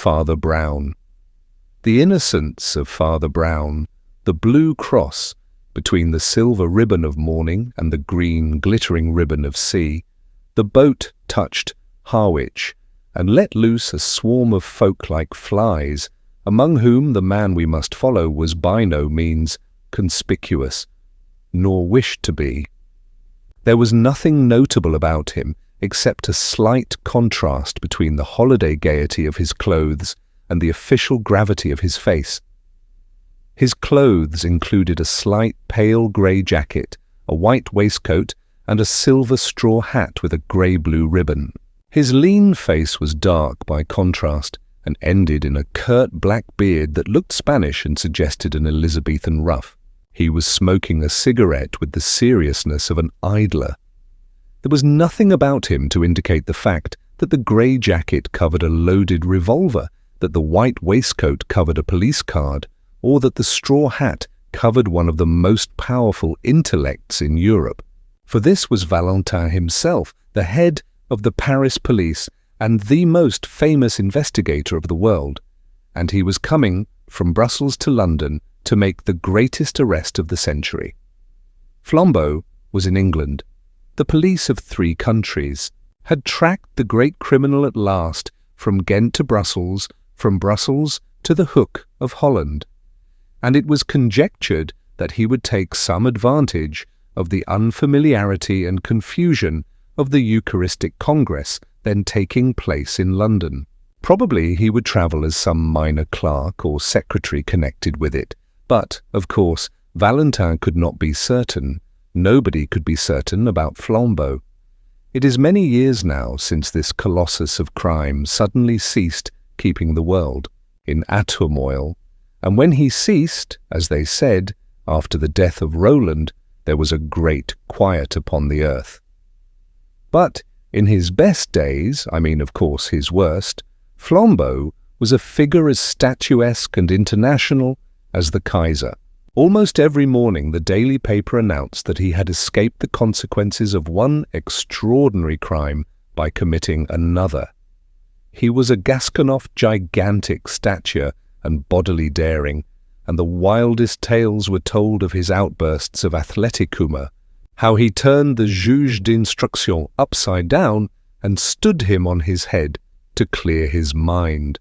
Father Brown. The innocence of Father Brown, the blue cross between the silver ribbon of morning and the green glittering ribbon of sea, the boat touched Harwich and let loose a swarm of folk like flies, among whom the man we must follow was by no means conspicuous, nor wished to be. There was nothing notable about him except a slight contrast between the holiday gaiety of his clothes and the official gravity of his face. His clothes included a slight pale grey jacket, a white waistcoat, and a silver straw hat with a grey-blue ribbon. His lean face was dark by contrast, and ended in a curt black beard that looked Spanish and suggested an Elizabethan ruff. He was smoking a cigarette with the seriousness of an idler. There was nothing about him to indicate the fact that the grey jacket covered a loaded revolver, that the white waistcoat covered a police card, or that the straw hat covered one of the most powerful intellects in Europe. For this was Valentin himself, the head of the Paris police and the most famous investigator of the world, and he was coming from Brussels to London to make the greatest arrest of the century. Flambeau was in England. The police of 3 countries had tracked the great criminal at last from Ghent to Brussels, from Brussels to the Hook of Holland, and it was conjectured that he would take some advantage of the unfamiliarity and confusion of the Eucharistic Congress then taking place in London. Probably he would travel as some minor clerk or secretary connected with it, but, of course, Valentin could not be certain. Nobody could be certain about Flambeau. It is many years now since this colossus of crime suddenly ceased keeping the world in a turmoil, and when he ceased, as they said, after the death of Roland, there was a great quiet upon the earth. But in his best days, I mean, of course, his worst, Flambeau was a figure as statuesque and international as the Kaiser. Almost every morning the daily paper announced that he had escaped the consequences of one extraordinary crime by committing another. He was a Gasconoff gigantic stature and bodily daring, and the wildest tales were told of his outbursts of athletic humour, how he turned the juge d'instruction upside down and stood him on his head to clear his mind,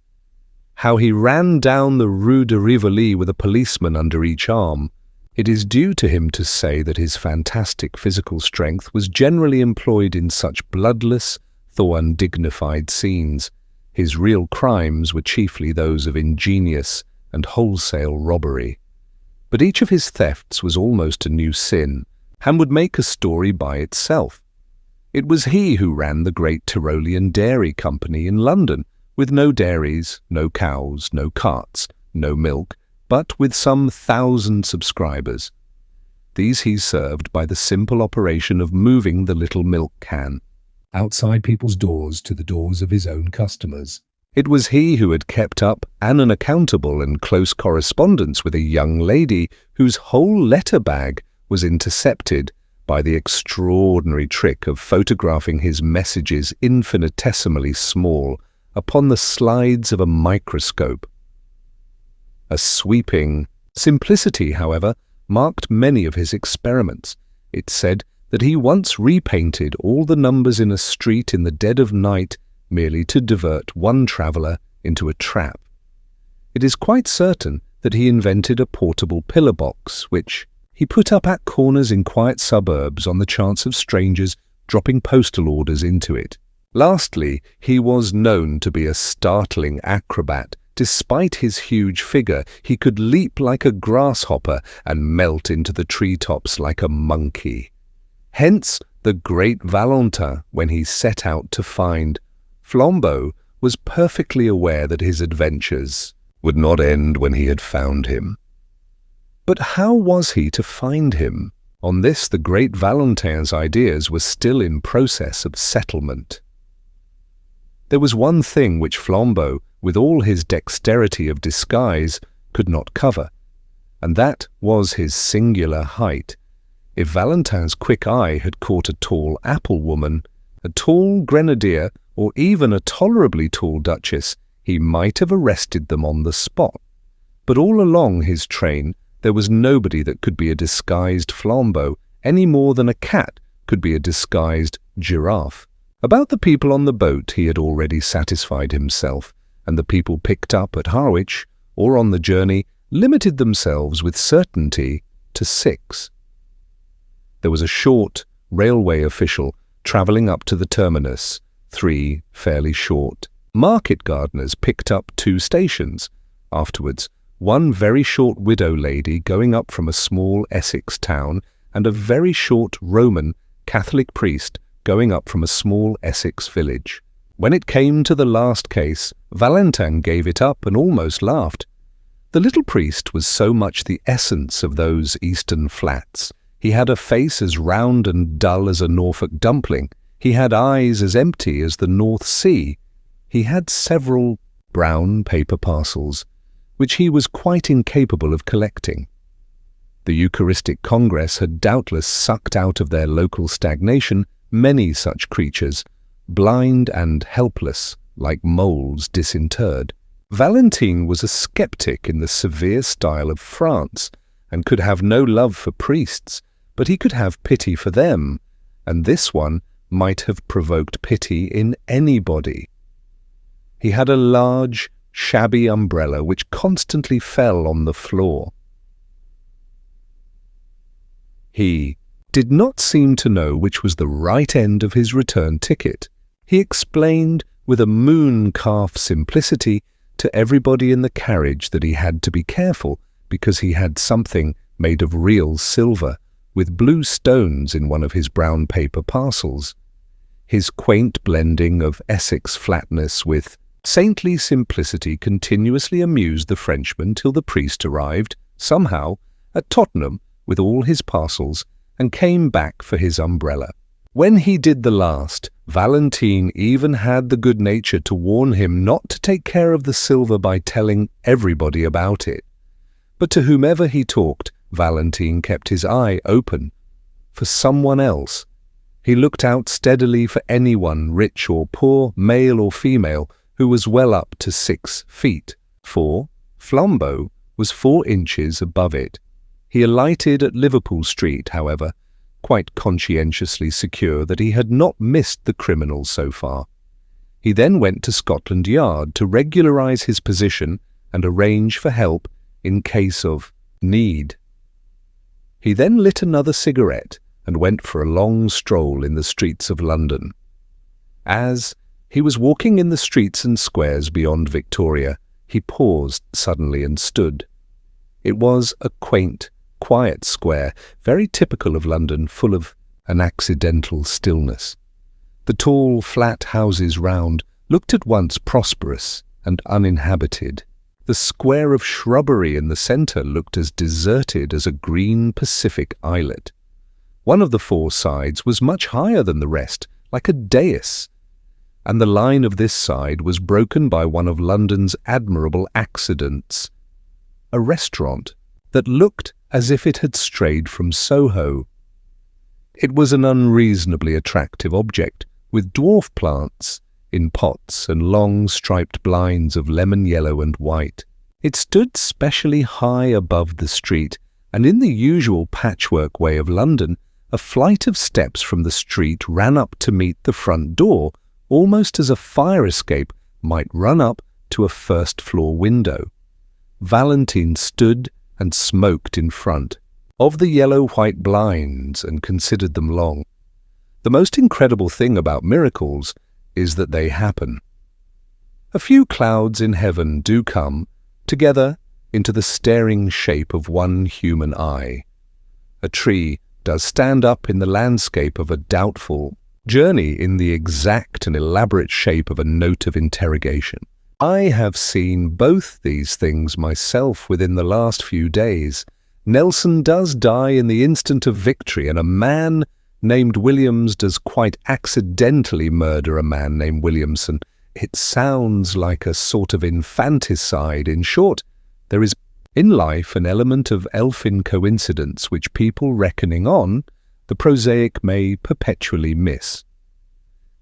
how he ran down the Rue de Rivoli with a policeman under each arm. It is due to him to say that his fantastic physical strength was generally employed in such bloodless, though undignified scenes. His real crimes were chiefly those of ingenious and wholesale robbery. But each of his thefts was almost a new sin, and would make a story by itself. It was he who ran the great Tyrolean Dairy Company in London, with no dairies, no cows, no carts, no milk, but with some 1,000 subscribers. These he served by the simple operation of moving the little milk can outside people's doors to the doors of his own customers. It was he who had kept up an unaccountable and close correspondence with a young lady whose whole letter bag was intercepted by the extraordinary trick of photographing his messages infinitesimally small upon the slides of a microscope. A sweeping simplicity, however, marked many of his experiments. It said that he once repainted all the numbers in a street in the dead of night merely to divert one traveller into a trap. It is quite certain that he invented a portable pillar box, which he put up at corners in quiet suburbs on the chance of strangers dropping postal orders into it. Lastly, he was known to be a startling acrobat. Despite his huge figure, he could leap like a grasshopper and melt into the treetops like a monkey. Hence the great Valentin, when he set out to find Flambeau, was perfectly aware that his adventures would not end when he had found him. But how was he to find him? On this the great Valentin's ideas were still in process of settlement. There was one thing which Flambeau, with all his dexterity of disguise, could not cover, and that was his singular height. If Valentin's quick eye had caught a tall apple woman, a tall grenadier, or even a tolerably tall duchess, he might have arrested them on the spot. But all along his train, there was nobody that could be a disguised flambeau, any more than a cat could be a disguised giraffe. About the people on the boat he had already satisfied himself, and the people picked up at Harwich or on the journey limited themselves with certainty to 6. There was a short railway official travelling up to the terminus, 3 fairly short. Market gardeners picked up 2 stations. Afterwards, one very short widow lady going up from a small Essex town, and a very short Roman Catholic priest going up from a small Essex village. When it came to the last case, Valentin gave it up and almost laughed. The little priest was so much the essence of those eastern flats. He had a face as round and dull as a Norfolk dumpling. He had eyes as empty as the North Sea. He had several brown paper parcels, which he was quite incapable of collecting. The Eucharistic Congress had doubtless sucked out of their local stagnation many such creatures, blind and helpless, like moles disinterred. Valentine was a skeptic in the severe style of France, and could have no love for priests, but he could have pity for them, and this one might have provoked pity in anybody. He had a large, shabby umbrella which constantly fell on the floor. He did not seem to know which was the right end of his return ticket. He explained with a moon-calf simplicity to everybody in the carriage that he had to be careful because he had something made of real silver with blue stones in one of his brown paper parcels. His quaint blending of Essex flatness with saintly simplicity continuously amused the Frenchman till the priest arrived, somehow, at Tottenham with all his parcels and came back for his umbrella. When he did the last, Valentine even had the good nature to warn him not to take care of the silver by telling everybody about it. But to whomever he talked, Valentine kept his eye open for someone else. He looked out steadily for anyone, rich or poor, male or female, who was well up to 6 feet, for Flambeau was 4 inches above it. He alighted at Liverpool Street, however, quite conscientiously secure that he had not missed the criminal so far. He then went to Scotland Yard to regularize his position and arrange for help in case of need. He then lit another cigarette and went for a long stroll in the streets of London. As he was walking in the streets and squares beyond Victoria, he paused suddenly and stood. It was a quaint, quiet square, very typical of London, full of an accidental stillness. The tall, flat houses round looked at once prosperous and uninhabited. The square of shrubbery in the centre looked as deserted as a green Pacific islet. One of the 4 sides was much higher than the rest, like a dais, and the line of this side was broken by one of London's admirable accidents, a restaurant that looked as if it had strayed from Soho. It was an unreasonably attractive object, with dwarf plants in pots and long striped blinds of lemon yellow and white. It stood specially high above the street, and in the usual patchwork way of London, a flight of steps from the street ran up to meet the front door, almost as a fire escape might run up to a first-floor window. Valentine stood and smoked in front of the yellow-white blinds and considered them long. The most incredible thing about miracles is that they happen. A few clouds in heaven do come together into the staring shape of one human eye. A tree does stand up in the landscape of a doubtful journey in the exact and elaborate shape of a note of interrogation. I have seen both these things myself within the last few days. Nelson does die in the instant of victory, and a man named Williams does quite accidentally murder a man named Williamson. It sounds like a sort of infanticide. In short, there is in life an element of elfin coincidence which people reckoning on the prosaic may perpetually miss.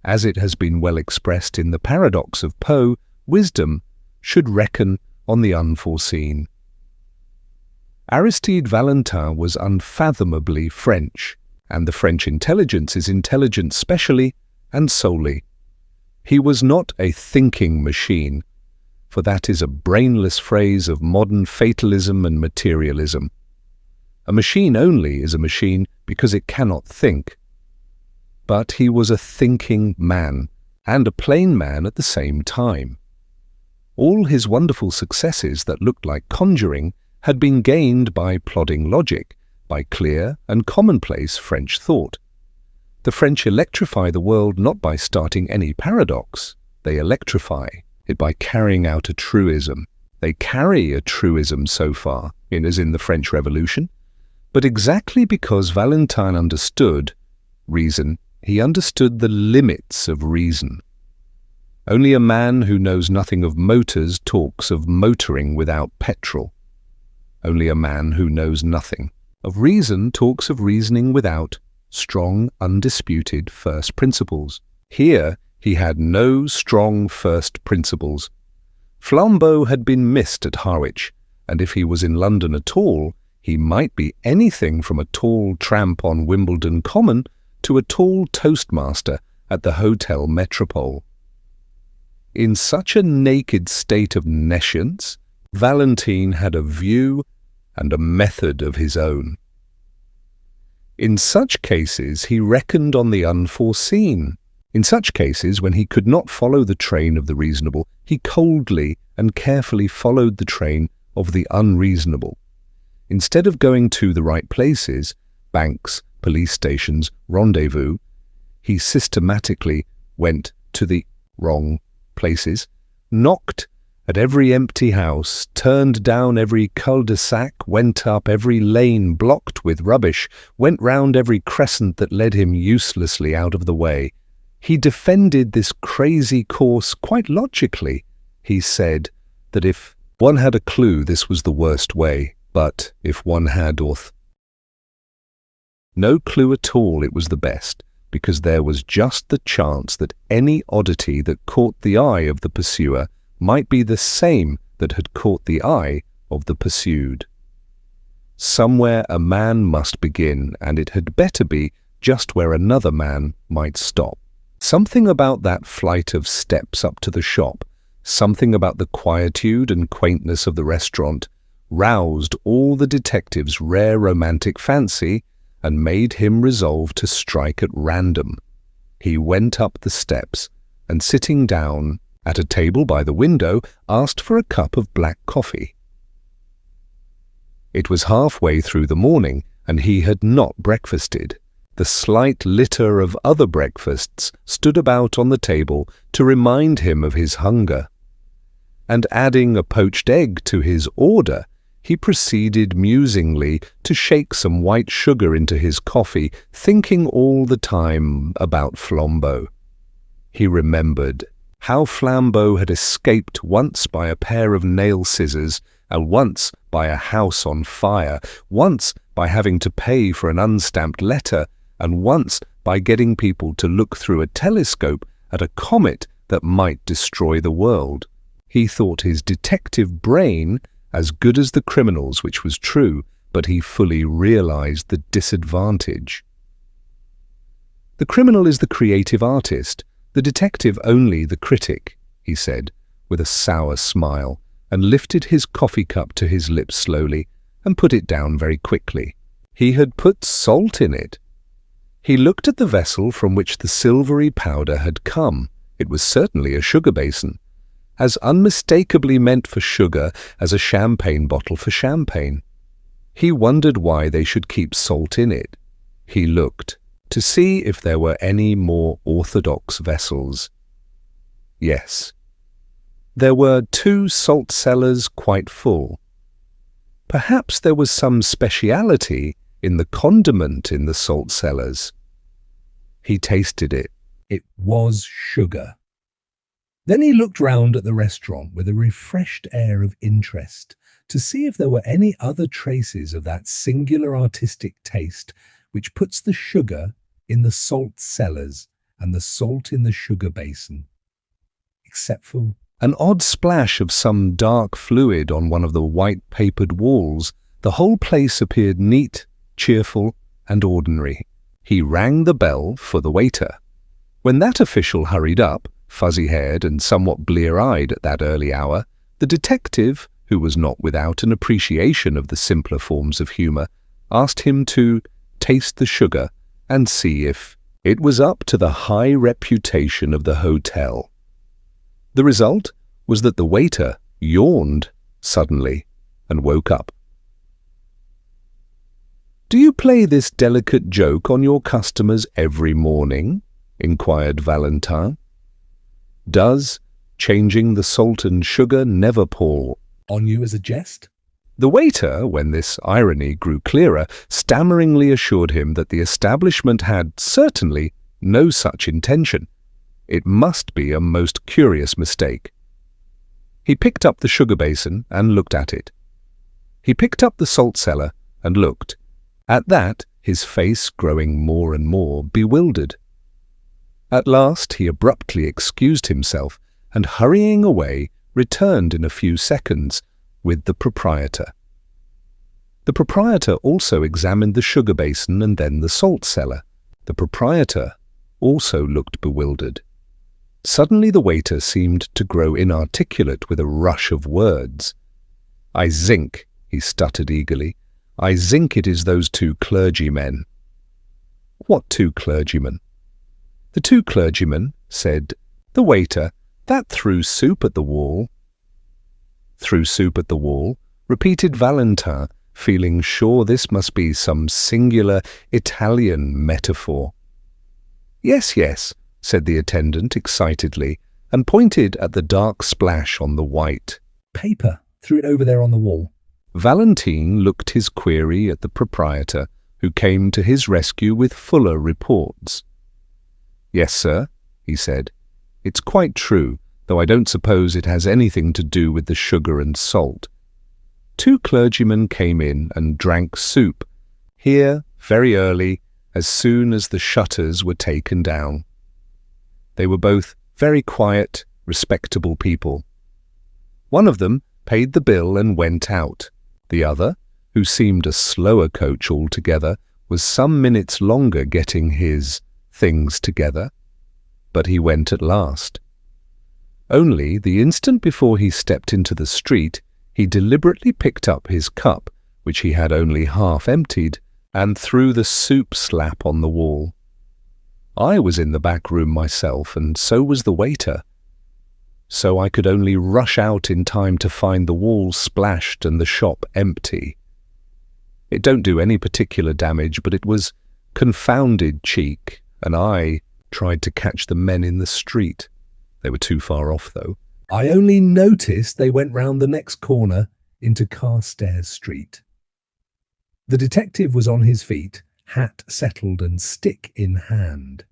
As it has been well expressed in the paradox of Poe, wisdom should reckon on the unforeseen. Aristide Valentin was unfathomably French, and the French intelligence is intelligent specially and solely. He was not a thinking machine, for that is a brainless phrase of modern fatalism and materialism. A machine only is a machine because it cannot think. But he was a thinking man, and a plain man at the same time. All his wonderful successes that looked like conjuring had been gained by plodding logic, by clear and commonplace French thought. The French electrify the world not by starting any paradox. They electrify it by carrying out a truism. They carry a truism so far, as in the French Revolution. But exactly because Valentin understood reason, he understood the limits of reason. Only a man who knows nothing of motors talks of motoring without petrol. Only a man who knows nothing of reason talks of reasoning without strong, undisputed first principles. Here he had no strong first principles. Flambeau had been missed at Harwich, and if he was in London at all, he might be anything from a tall tramp on Wimbledon Common to a tall toastmaster at the Hotel Metropole. In such a naked state of nescience, Valentin had a view and a method of his own. In such cases he reckoned on the unforeseen. In such cases, when he could not follow the train of the reasonable, he coldly and carefully followed the train of the unreasonable. Instead of going to the right places, banks, police stations, rendezvous, he systematically went to the wrong places, knocked at every empty house, turned down every cul-de-sac, went up every lane blocked with rubbish, went round every crescent that led him uselessly out of the way. He defended this crazy course quite logically. He said that if one had a clue, this was the worst way, but if one had no clue at all, it was the best, because there was just the chance that any oddity that caught the eye of the pursuer might be the same that had caught the eye of the pursued. Somewhere a man must begin, and it had better be just where another man might stop. Something about that flight of steps up to the shop, something about the quietude and quaintness of the restaurant, roused all the detective's rare romantic fancy and made him resolve to strike at random. He went up the steps, and sitting down at a table by the window, asked for a cup of black coffee. It was halfway through the morning, and he had not breakfasted. The slight litter of other breakfasts stood about on the table to remind him of his hunger. And adding a poached egg to his order, he proceeded musingly to shake some white sugar into his coffee, thinking all the time about Flambeau. He remembered how Flambeau had escaped once by a pair of nail scissors, and once by a house on fire, once by having to pay for an unstamped letter, and once by getting people to look through a telescope at a comet that might destroy the world. He thought his detective brain as good as the criminal's, which was true, but he fully realized the disadvantage. The criminal is the creative artist, the detective only the critic, he said, with a sour smile, and lifted his coffee cup to his lips slowly, and put it down very quickly. He had put salt in it. He looked at the vessel from which the silvery powder had come. It was certainly a sugar basin, as unmistakably meant for sugar as a champagne bottle for champagne. He wondered why they should keep salt in it. He looked to see if there were any more orthodox vessels. Yes. There were 2 salt cellars quite full. Perhaps there was some speciality in the condiment in the salt cellars. He tasted it. It was sugar. Then he looked round at the restaurant with a refreshed air of interest to see if there were any other traces of that singular artistic taste which puts the sugar in the salt cellars and the salt in the sugar basin, except for An odd splash of some dark fluid on one of the white-papered walls. The whole place appeared neat, cheerful, and ordinary. He rang the bell for the waiter. When that official hurried up, fuzzy-haired and somewhat blear-eyed at that early hour, the detective, who was not without an appreciation of the simpler forms of humour, asked him to taste the sugar and see if it was up to the high reputation of the hotel. The result was that the waiter yawned suddenly and woke up. "Do you play this delicate joke on your customers every morning?" inquired Valentin. "Does changing the salt and sugar never pall on you as a jest?" The waiter, when this irony grew clearer, stammeringly assured him that the establishment had certainly no such intention. It must be a most curious mistake. He picked up the sugar basin and looked at it. He picked up the salt cellar and looked. At that, his face growing more and more bewildered. At last he abruptly excused himself and, hurrying away, returned in a few seconds with the proprietor. The proprietor also examined the sugar basin and then the salt cellar. The proprietor also looked bewildered. Suddenly the waiter seemed to grow inarticulate with a rush of words. "I think," he stuttered eagerly, "I think it is those two clergymen." "What two clergymen?" "The two clergymen," said the waiter, "that threw soup at the wall." "Threw soup at the wall?" repeated Valentin, feeling sure this must be some singular Italian metaphor. "Yes, yes," said the attendant excitedly, and pointed at the dark splash on the white paper. Threw it over there on the wall. Valentine looked his query at the proprietor, who came to his rescue with fuller reports. "Yes, sir," he said. "It's quite true, though I don't suppose it has anything to do with the sugar and salt. Two clergymen came in and drank soup here very early, as soon as the shutters were taken down. They were both very quiet, respectable people. One of them paid the bill and went out. The other, who seemed a slower coach altogether, was some minutes longer getting his things together, but he went at last. Only the instant before he stepped into the street, he deliberately picked up his cup, which he had only half emptied, and threw the soup slap on the wall. I was in the back room myself, and so was the waiter, so I could only rush out in time to find the wall splashed and the shop empty. It don't do any particular damage, but it was confounded cheek, and I tried to catch the men in the street. They were too far off, though. I only noticed they went round the next corner into Carstairs Street." The detective was on his feet, hat settled and stick in hand.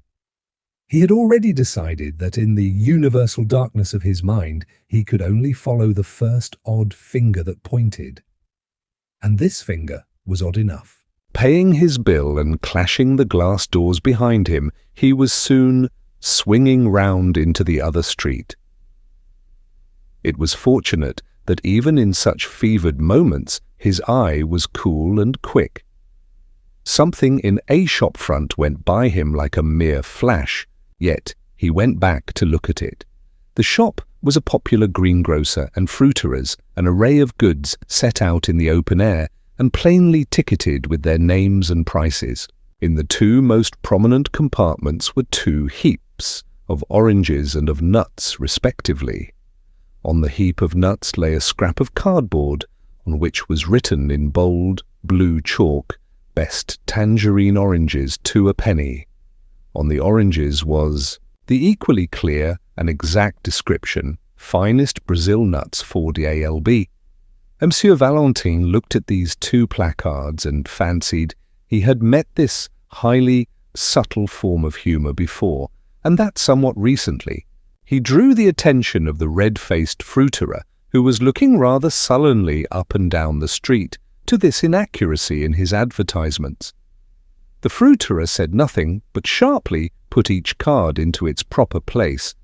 He had already decided that in the universal darkness of his mind he could only follow the first odd finger that pointed. And this finger was odd enough. Paying his bill and clashing the glass doors behind him, he was soon swinging round into the other street. It was fortunate that even in such fevered moments his eye was cool and quick. Something in a shop front went by him like a mere flash, yet he went back to look at it. The shop was a popular greengrocer and fruiterer's, an array of goods set out in the open air and plainly ticketed with their names and prices. In the two most prominent compartments were two heaps of oranges and of nuts, respectively. On the heap of nuts lay a scrap of cardboard, on which was written in bold blue chalk, "Best tangerine oranges, 2 a penny." On the oranges was the equally clear and exact description, "Finest Brazil nuts, 40 ALB." Monsieur Valentin looked at these two placards and fancied he had met this highly subtle form of humour before, and that somewhat recently. He drew the attention of the red-faced fruiterer, who was looking rather sullenly up and down the street, to this inaccuracy in his advertisements. The fruiterer said nothing, but sharply put each card into its proper place.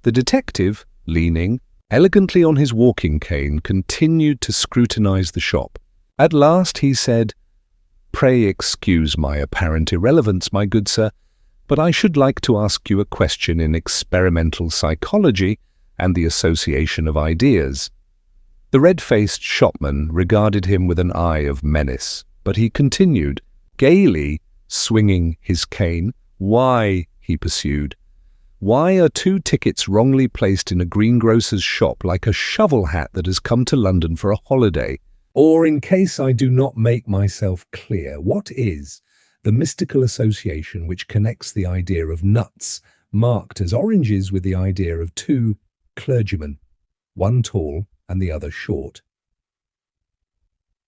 The detective, leaning, elegantly on his walking cane, continued to scrutinize the shop. At last he said, "Pray excuse my apparent irrelevance, my good sir, but I should like to ask you a question in experimental psychology and the association of ideas." The red-faced shopman regarded him with an eye of menace, but he continued, gaily swinging his cane. "Why," he pursued, "why are 2 tickets wrongly placed in a greengrocer's shop like a shovel hat that has come to London for a holiday?" Or, in case I do not make myself clear, what is the mystical association which connects the idea of nuts marked as oranges with the idea of 2 clergymen, one tall and the other short?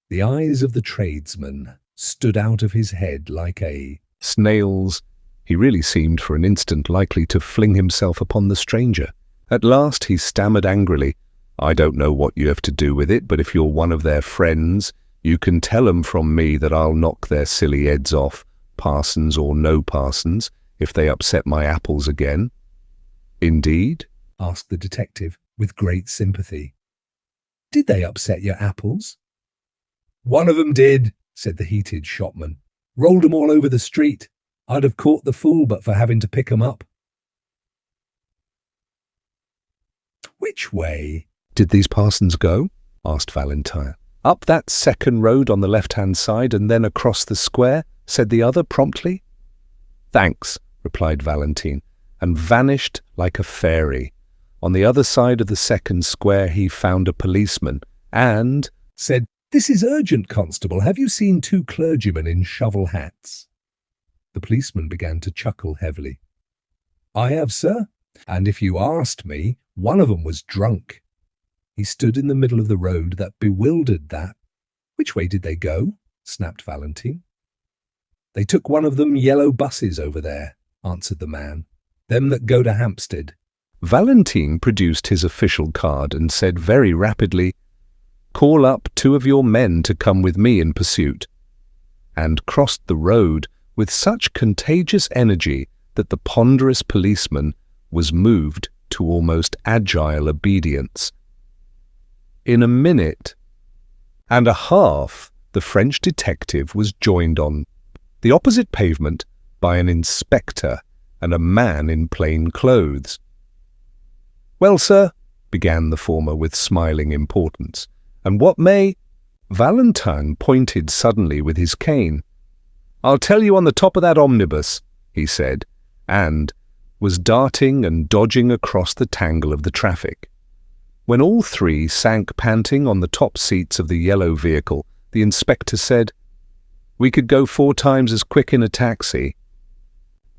The eyes of the tradesman stood out of his head like a snail's. He really seemed for an instant likely to fling himself upon the stranger. At last he stammered angrily, "I don't know what you have to do with it, but if you're one of their friends, you can tell 'em from me that I'll knock their silly heads off, parsons or no parsons, if they upset my apples again." "Indeed?" asked the detective with great sympathy. "Did they upset your apples?" "One of 'em did," said the heated shopman. "Rolled 'em all over the street. I'd have caught the fool but for having to pick 'em up." "Which way did these parsons go?" asked Valentine. "Up that second road on the left-hand side and then across the square," said the other promptly. "Thanks," replied Valentine, and vanished like a fairy. On the other side of the second square he found a policeman and said, "This is urgent, constable. Have you seen 2 clergymen in shovel hats?" The policeman began to chuckle heavily. "I have, sir, and if you asked me, one of 'em was drunk. He stood in the middle of the road that bewildered that." "Which way did they go?" snapped Valentine. "They took one of them yellow buses over there," answered the man. "Them that go to Hampstead." Valentine produced his official card and said very rapidly, "Call up 2 of your men to come with me in pursuit," and crossed the road with such contagious energy that the ponderous policeman was moved to almost agile obedience. In a minute and a half, the French detective was joined on the opposite pavement by an inspector and a man in plain clothes. "Well, sir," began the former with smiling importance, "and what may—" Valentine pointed suddenly with his cane. "I'll tell you on the top of that omnibus," he said, and was darting and dodging across the tangle of the traffic. When all 3 sank panting on the top seats of the yellow vehicle, the inspector said, "We could go 4 times as quick in a taxi."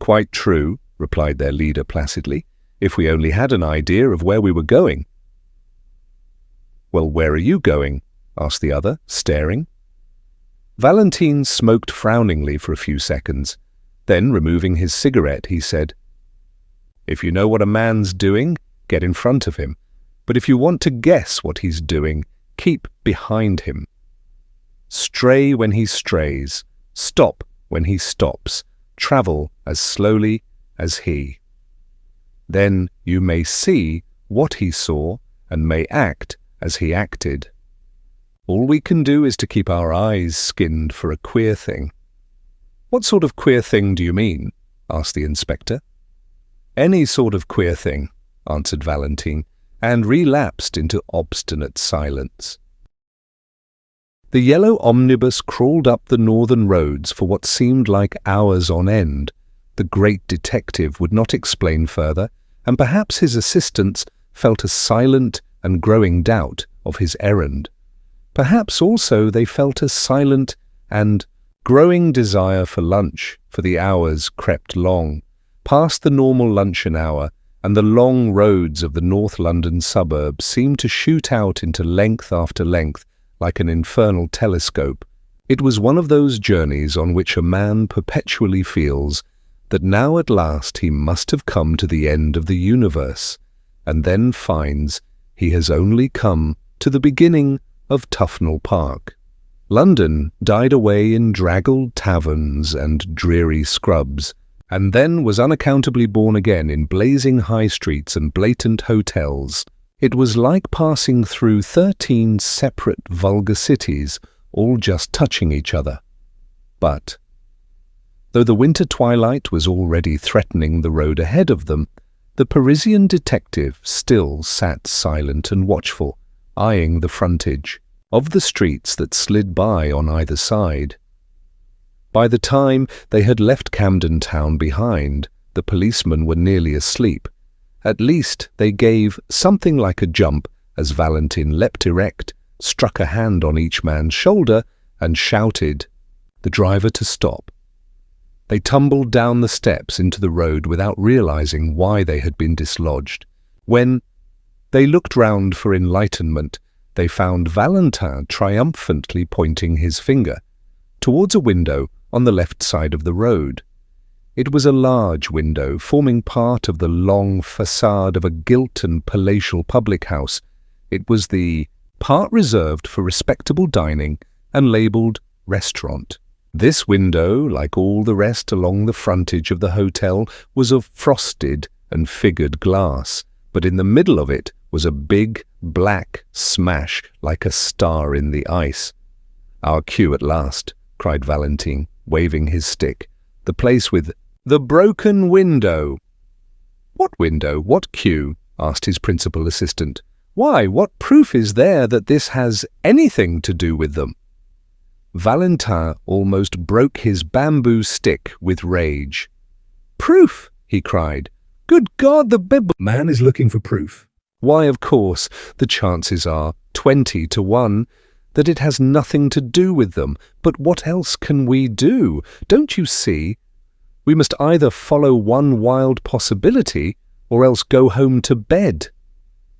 "Quite true," replied their leader placidly, "if we only had an idea of where we were going." "Well, where are you going?" asked the other, staring. Valentine smoked frowningly for a few seconds. Then, removing his cigarette, he said, "If you know what a man's doing, get in front of him. But if you want to guess what he's doing, keep behind him. Stray when he strays, stop when he stops, travel as slowly as he. Then you may see what he saw and may act as he acted. All we can do is to keep our eyes skinned for a queer thing." "What sort of queer thing do you mean?" asked the inspector. "Any sort of queer thing," answered Valentine, and relapsed into obstinate silence. The yellow omnibus crawled up the northern roads for what seemed like hours on end. The great detective would not explain further, and perhaps his assistants felt a silent and growing doubt of his errand. Perhaps also they felt a silent and growing desire for lunch, for the hours crept long, past the normal luncheon hour, and the long roads of the North London suburbs seemed to shoot out into length after length like an infernal telescope. It was one of those journeys on which a man perpetually feels that now at last he must have come to the end of the universe, and then finds he has only come to the beginning of Tufnell Park. London died away in draggled taverns and dreary scrubs, and then was unaccountably born again in blazing high streets and blatant hotels. It was like passing through 13 separate vulgar cities, all just touching each other. But, though the winter twilight was already threatening the road ahead of them, the Parisian detective still sat silent and watchful, eyeing the frontage of the streets that slid by on either side. By the time they had left Camden Town behind, the policemen were nearly asleep. At least they gave something like a jump as Valentin leapt erect, struck a hand on each man's shoulder, and shouted the driver to stop. They tumbled down the steps into the road without realizing why they had been dislodged. When they looked round for enlightenment, they found Valentin triumphantly pointing his finger towards a window on the left side of the road. It was a large window forming part of the long facade of a gilt and palatial public house. It was the part reserved for respectable dining and labelled restaurant. This window, like all the rest along the frontage of the hotel, was of frosted and figured glass, but in the middle of it was a big black smash like a star in the ice. "Our cue at last," cried Valentin, waving his stick. "The place with the broken window." "What window? What cue?" asked his principal assistant. "Why, what proof is there that this has anything to do with them?" Valentin almost broke his bamboo stick with rage. "Proof!" he cried. "Good God, the man is looking for proof. Why, of course, the chances are 20 to 1 that it has nothing to do with them. But what else can we do? Don't you see? We must either follow one wild possibility or else go home to bed."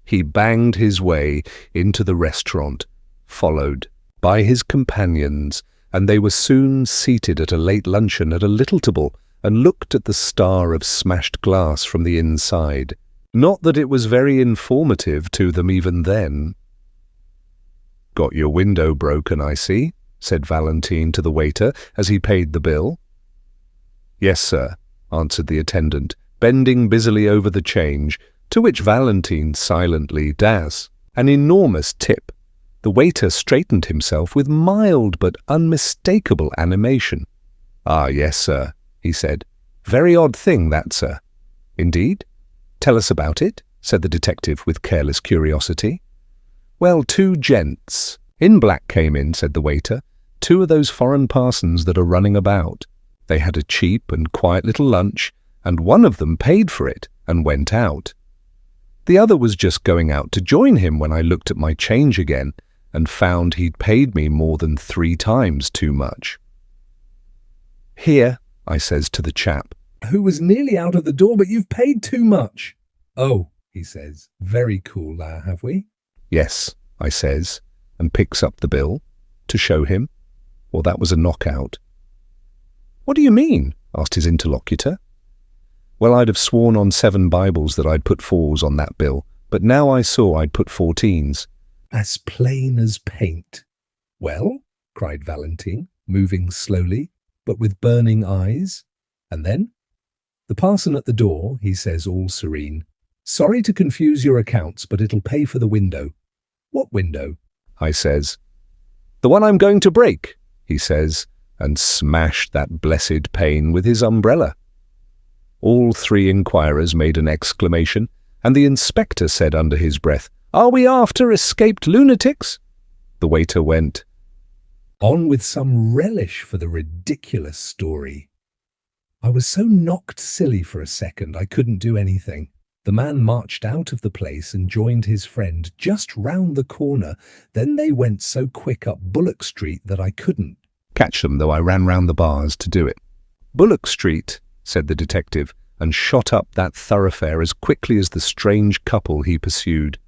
He banged his way into the restaurant, followed by his companions, and they were soon seated at a late luncheon at a little table and looked at the star of smashed glass from the inside. Not that it was very informative to them even then. "Got your window broken, I see," said Valentin to the waiter as he paid the bill. "Yes, sir," answered the attendant, bending busily over the change, to which Valentin silently das an enormous tip. The waiter straightened himself with mild but unmistakable animation. "Ah, yes, sir," he said. "Very odd thing, that, sir." "Indeed? Tell us about it," said the detective with careless curiosity. "Well, 2 gents in black came in," said the waiter. "2 of those foreign parsons that are running about. They had a cheap and quiet little lunch, and one of them paid for it and went out. The other was just going out to join him when I looked at my change again and found he'd paid me more than 3 times too much. 'Here,' I says to the chap, who was nearly out of the door, "but you've paid too much." "Oh," he says, "very cool now, have we?" "Yes," I says, and picks up the bill to show him. Well, that was a knockout. "What do you mean?" asked his interlocutor. Well, I'd have sworn on 7 Bibles that I'd put 4s on that bill, but now I saw I'd put 14s. "As plain as paint." "Well?" cried Valentin, moving slowly, but with burning eyes. "And then?" "The parson at the door," he says, all serene. "Sorry to confuse your accounts, but it'll pay for the window." "What window?" I says. "The one I'm going to break," he says, and smashed that blessed pane with his umbrella. All 3 inquirers made an exclamation, and the inspector said under his breath, "Are we after escaped lunatics?" The waiter went on with some relish for the ridiculous story. I was so knocked silly for a second I couldn't do anything. The man marched out of the place and joined his friend just round the corner. Then they went so quick up Bullock Street that I couldn't catch them, though I ran round the bars to do it. "Bullock Street," said the detective, and shot up that thoroughfare as quickly as the strange couple he pursued.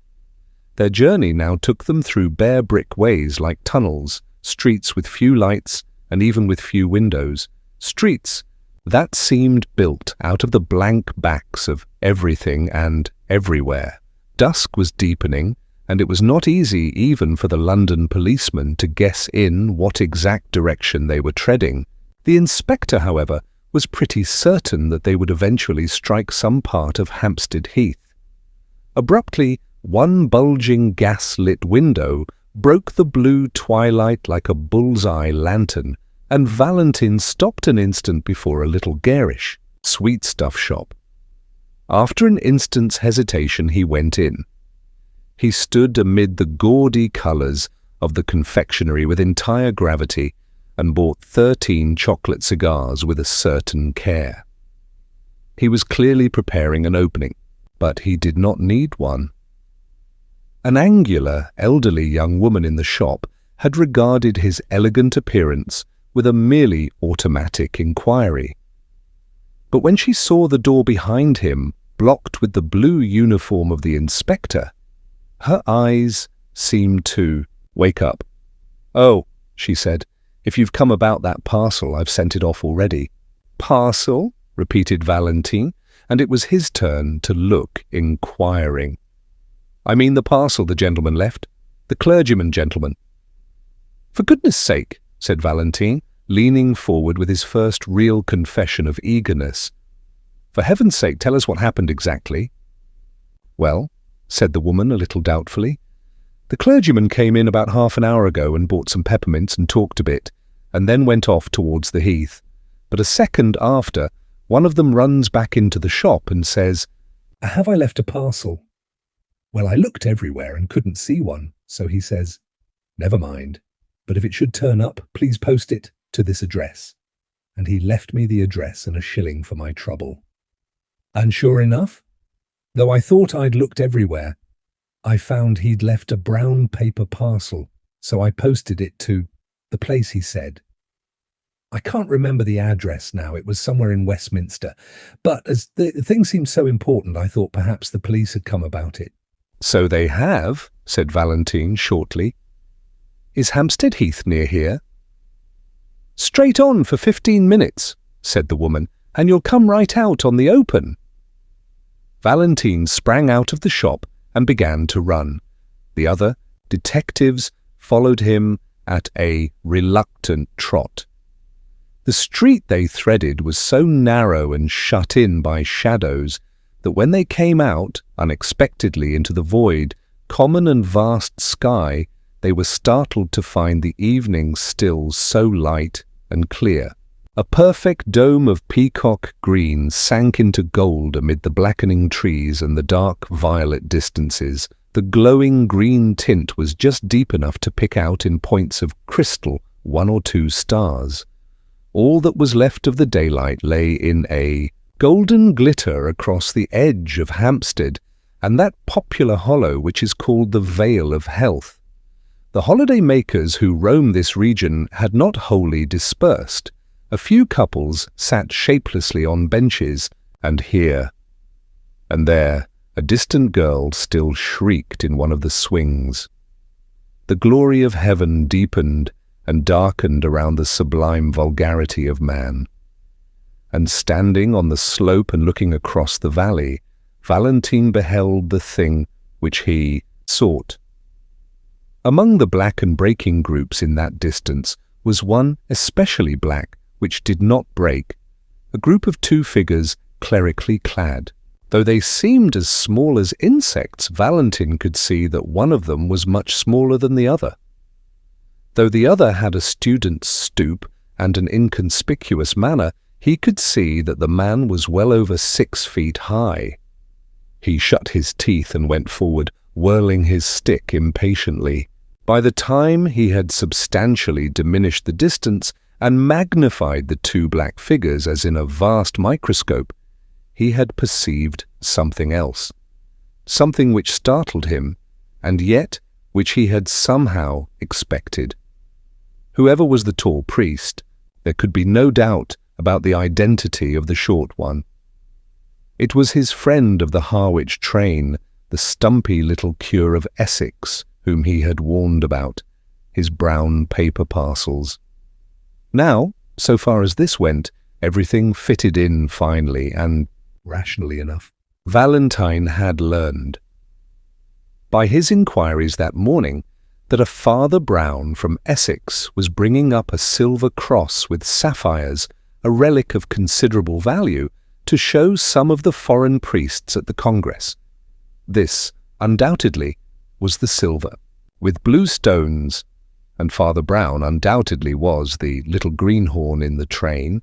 Their journey now took them through bare brick ways like tunnels, streets with few lights and even with few windows, streets that seemed built out of the blank backs of everything and everywhere. Dusk was deepening, and it was not easy even for the London policeman to guess in what exact direction they were treading. The inspector, however, was pretty certain that they would eventually strike some part of Hampstead Heath. Abruptly, One bulging gas-lit window broke the blue twilight like a bull's-eye lantern, and Valentin stopped an instant before a little garish, sweet-stuff shop. After an instant's hesitation, he went in. He stood amid the gaudy colours of the confectionery with entire gravity and bought 13 chocolate cigars with a certain care. He was clearly preparing an opening, but he did not need one. An angular, elderly young woman in the shop had regarded his elegant appearance with a merely automatic inquiry. But when she saw the door behind him blocked with the blue uniform of the inspector, her eyes seemed to wake up. "Oh," she said, "if you've come about that parcel, I've sent it off already." "Parcel?" repeated Valentin, and it was his turn to look inquiring. "I mean the parcel the gentleman left. The clergyman gentleman." "For goodness sake," said Valentin, leaning forward with his first real confession of eagerness. "For heaven's sake, tell us what happened exactly." "Well," said the woman a little doubtfully, "the clergyman came in about half an hour ago and bought some peppermints and talked a bit, and then went off towards the heath. But a second after, one of them runs back into the shop and says, 'Have I left a parcel?' Well, I looked everywhere and couldn't see one, so he says, 'Never mind, but if it should turn up, please post it to this address.' And he left me the address and a shilling for my trouble. And sure enough, though I thought I'd looked everywhere, I found he'd left a brown paper parcel, so I posted it to the place he said. I can't remember the address now, it was somewhere in Westminster, but as the thing seemed so important, I thought perhaps the police had come about it." "So they have," said Valentin shortly. "Is Hampstead Heath near here?" "Straight on for 15 minutes, said the woman, "and you'll come right out on the open." Valentin sprang out of the shop and began to run. The other detectives followed him at a reluctant trot. The street they threaded was so narrow and shut in by shadows that when they came out unexpectedly into the void, common and vast sky, they were startled to find the evening still so light and clear. A perfect dome of peacock green sank into gold amid the blackening trees and the dark violet distances. The glowing green tint was just deep enough to pick out in points of crystal 1 or 2 stars. All that was left of the daylight lay in a golden glitter across the edge of Hampstead and that popular hollow which is called the Vale of Health. The holiday makers who roam this region had not wholly dispersed. A few couples sat shapelessly on benches, and here and there a distant girl still shrieked in one of the swings. The glory of heaven deepened and darkened around the sublime vulgarity of man. And standing on the slope and looking across the valley, Valentin beheld the thing which he sought. Among the black and breaking groups in that distance was one especially black, which did not break, a group of 2 figures clerically clad. Though they seemed as small as insects, Valentin could see that one of them was much smaller than the other. Though the other had a student's stoop and an inconspicuous manner, he could see that the man was well over 6 feet high. He shut his teeth and went forward, whirling his stick impatiently. By the time he had substantially diminished the distance and magnified the 2 black figures as in a vast microscope, he had perceived something else, something which startled him, and yet which he had somehow expected. Whoever was the tall priest, there could be no doubt about the identity of the short one. It was his friend of the Harwich train, the stumpy little cure of Essex, whom he had warned about, his brown paper parcels. Now, so far as this went, everything fitted in finely and, rationally enough, Valentin had learned, by his inquiries that morning, that a Father Brown from Essex was bringing up a silver cross with sapphires, a relic of considerable value, to show some of the foreign priests at the Congress. This, undoubtedly, was the silver, with blue stones, and Father Brown undoubtedly was the little greenhorn in the train.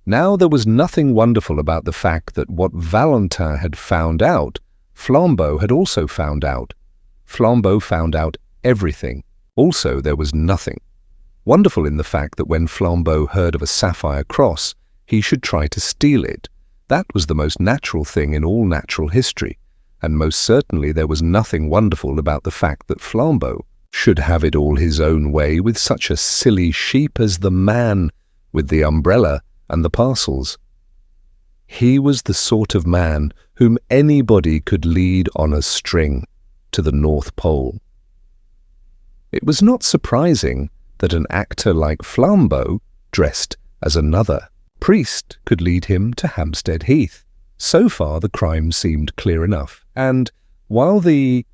Now there was nothing wonderful about the fact that what Valentin had found out, Flambeau had also found out. Flambeau found out everything. Also, there was nothing wonderful in the fact that when Flambeau heard of a sapphire cross, he should try to steal it. That was the most natural thing in all natural history, and most certainly there was nothing wonderful about the fact that Flambeau should have it all his own way with such a silly sheep as the man with the umbrella and the parcels. He was the sort of man whom anybody could lead on a string to the North Pole. It was not surprising that an actor like Flambeau, dressed as another priest, could lead him to Hampstead Heath. So far the crime seemed clear enough, and while the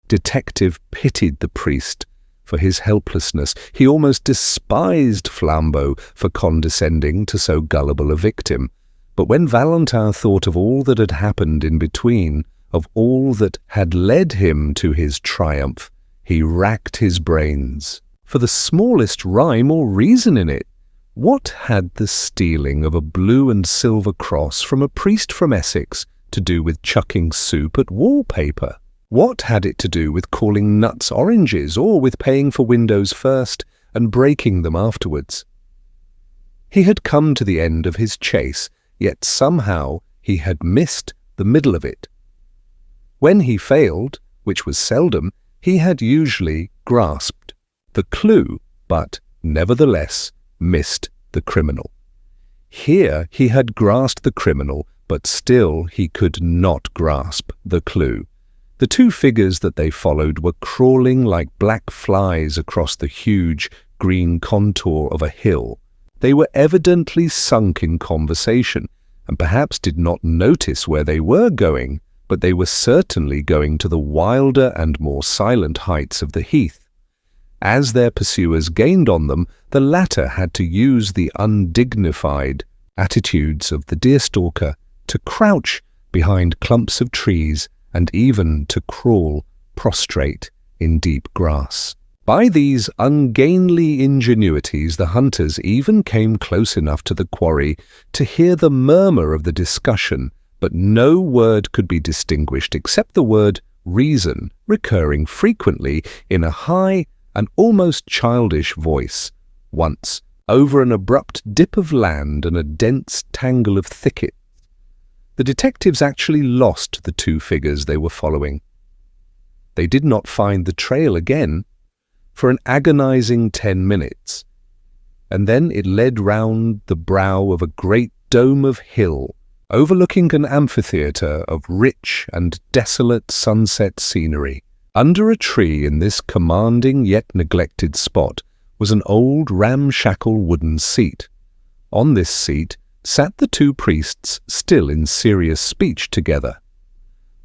detective pitied the priest for his helplessness, he almost despised Flambeau for condescending to so gullible a victim. But when Valentin thought of all that had happened in between, of all that had led him to his triumph, he racked his brains for the smallest rhyme or reason in it. What had the stealing of a blue and silver cross from a priest from Essex to do with chucking soup at wallpaper? What had it to do with calling nuts oranges, or with paying for windows first and breaking them afterwards? He had come to the end of his chase, yet somehow he had missed the middle of it. When he failed, which was seldom, he had usually grasped the clue, but nevertheless missed the criminal. Here he had grasped the criminal, but still he could not grasp the clue. The two figures that they followed were crawling like black flies across the huge green contour of a hill. They were evidently sunk in conversation, and perhaps did not notice where they were going, but they were certainly going to the wilder and more silent heights of the heath. As their pursuers gained on them, the latter had to use the undignified attitudes of the deerstalker, to crouch behind clumps of trees, and even to crawl prostrate in deep grass. By these ungainly ingenuities the hunters even came close enough to the quarry to hear the murmur of the discussion, but no word could be distinguished except the word reason, recurring frequently in a high and almost childish voice. Once, over an abrupt dip of land and a dense tangle of thicket, the detectives actually lost the two figures they were following. They did not find the trail again for an agonizing 10 minutes, and then it led round the brow of a great dome of hill, overlooking an amphitheatre of rich and desolate sunset scenery. Under a tree in this commanding yet neglected spot was an old ramshackle wooden seat. On this seat sat the two priests, still in serious speech together.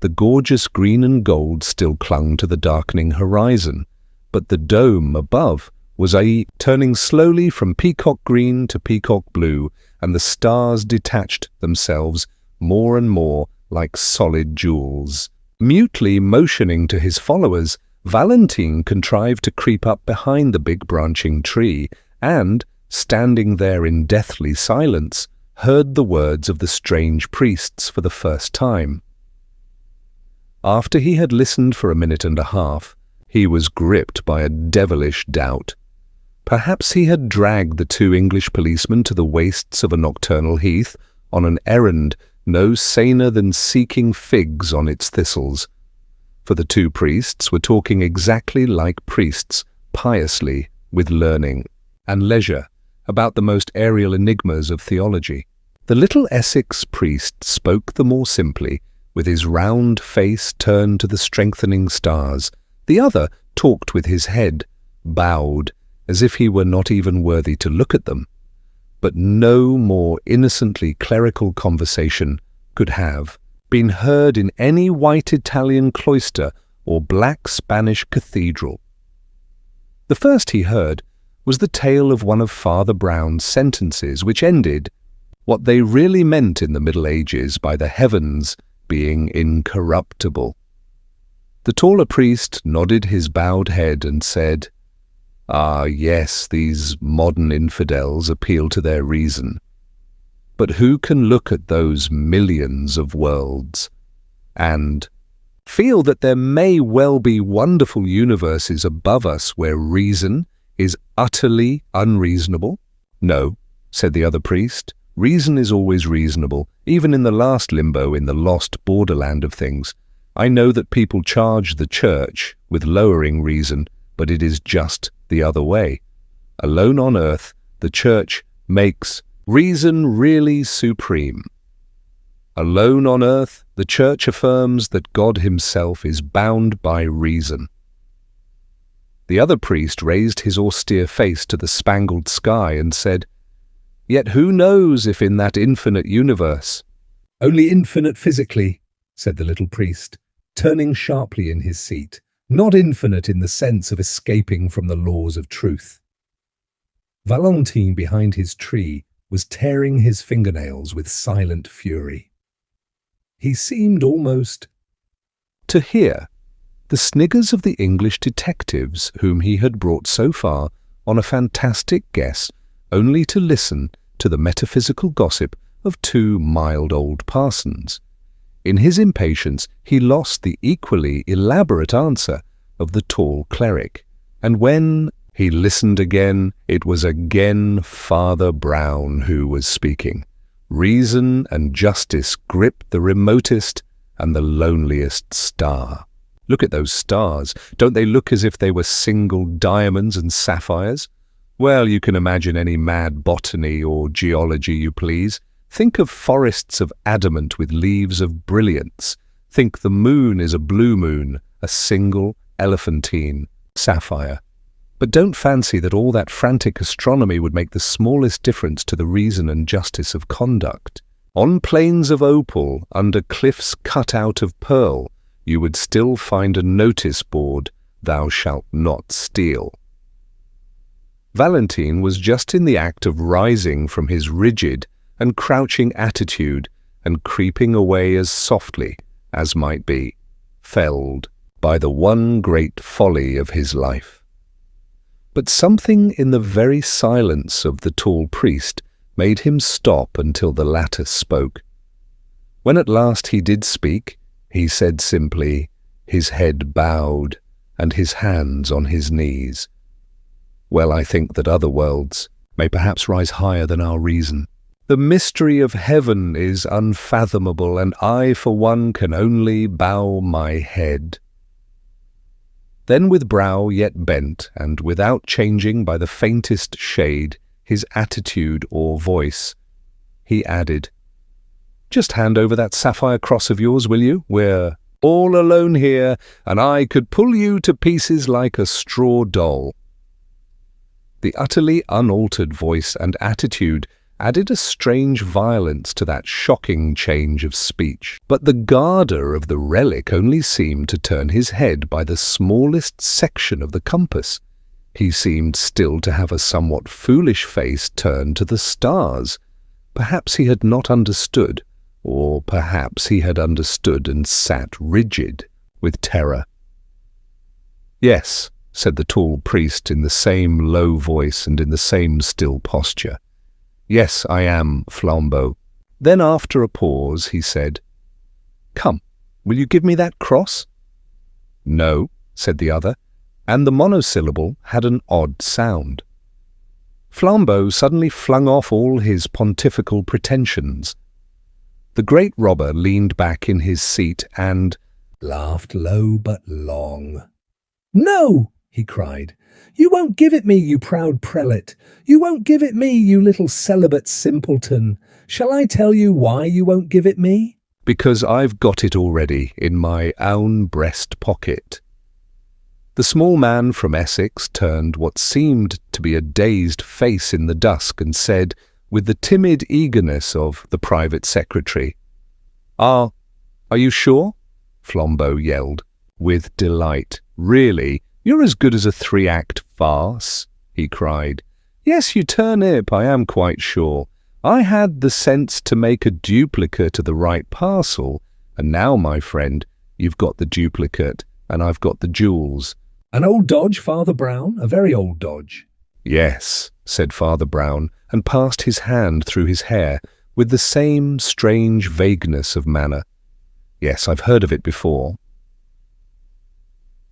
The gorgeous green and gold still clung to the darkening horizon, but the dome above was turning slowly from peacock green to peacock blue, and the stars detached themselves more and more like solid jewels. Mutely motioning to his followers, Valentine contrived to creep up behind the big branching tree, and, standing there in deathly silence, heard the words of the strange priests for the first time. After he had listened for a minute and a half, he was gripped by a devilish doubt. Perhaps he had dragged the two English policemen to the wastes of a nocturnal heath on an errand no saner than seeking figs on its thistles. For the two priests were talking exactly like priests, piously, with learning and leisure, about the most aerial enigmas of theology. The little Essex priest spoke the more simply, with his round face turned to the strengthening stars. The other talked with his head bowed, as if he were not even worthy to look at them. But no more innocently clerical conversation could have been heard in any white Italian cloister or black Spanish cathedral. The first he heard was the tale of one of Father Brown's sentences, which ended what they really meant in the Middle Ages by the heavens being incorruptible. The taller priest nodded his bowed head and said, "Ah, yes, these modern infidels appeal to their reason. But who can look at those millions of worlds and feel that there may well be wonderful universes above us where reason is utterly unreasonable?" "No," said the other priest. "Reason is always reasonable, even in the last limbo, in the lost borderland of things. I know that people charge the church with lowering reason, but it is just the other way. Alone on earth, the church makes reason really supreme. Alone on earth, the church affirms that God himself is bound by reason." The other priest raised his austere face to the spangled sky and said, "Yet who knows if in that infinite universe—" "Only infinite physically," said the little priest, turning sharply in his seat, "not infinite in the sense of escaping from the laws of truth." Valentine behind his tree was tearing his fingernails with silent fury. He seemed almost to hear the sniggers of the English detectives whom he had brought so far on a fantastic guess, only to listen to the metaphysical gossip of two mild old parsons. In his impatience, he lost the equally elaborate answer of the tall cleric, and when he listened again, it was again Father Brown who was speaking. Reason and justice grip the remotest and the loneliest star. Look at those stars. Don't they look as if they were single diamonds and sapphires? Well, you can imagine any mad botany or geology you please. Think of forests of adamant with leaves of brilliance. Think the moon is a blue moon, a single elephantine sapphire. But don't fancy that all that frantic astronomy would make the smallest difference to the reason and justice of conduct. On plains of opal, under cliffs cut out of pearl, you would still find a notice board, "Thou shalt not steal." Valentine was just in the act of rising from his rigid and crouching attitude and creeping away as softly as might be, felled by the one great folly of his life. But something in the very silence of the tall priest made him stop until the latter spoke. When at last he did speak, he said simply, his head bowed and his hands on his knees, "Well, I think that other worlds may perhaps rise higher than our reason. The mystery of heaven is unfathomable, and I, for one, can only bow my head." Then with brow yet bent, and without changing by the faintest shade his attitude or voice, he added, "Just hand over that sapphire cross of yours, will you? We're all alone here, and I could pull you to pieces like a straw doll." The utterly unaltered voice and attitude added a strange violence to that shocking change of speech. But the guarder of the relic only seemed to turn his head by the smallest section of the compass. He seemed still to have a somewhat foolish face turned to the stars. Perhaps he had not understood, or perhaps he had understood and sat rigid with terror. "Yes," said the tall priest in the same low voice and in the same still posture. "Yes, I am Flambeau." Then after a pause he said, "Come, will you give me that cross?" "No," said the other, and the monosyllable had an odd sound. Flambeau suddenly flung off all his pontifical pretensions. The great robber leaned back in his seat and laughed low but long. "No!" he cried. "You won't give it me, you proud prelate. You won't give it me, you little celibate simpleton. Shall I tell you why you won't give it me?" "Because I've got it already in my own breast pocket." The small man from Essex turned what seemed to be a dazed face in the dusk and said, with the timid eagerness of the private secretary, Are you sure?" Flambeau yelled, with delight. "Really? You're as good as a 3-act farce," he cried. "Yes, you turnip, I am quite sure. I had the sense to make a duplicate of the right parcel, And now, my friend, you've got the duplicate, and I've got the jewels." "An old dodge, Father Brown, a very old dodge." "Yes," said Father Brown, and passed his hand through his hair with the same strange vagueness of manner. "Yes, I've heard of it before."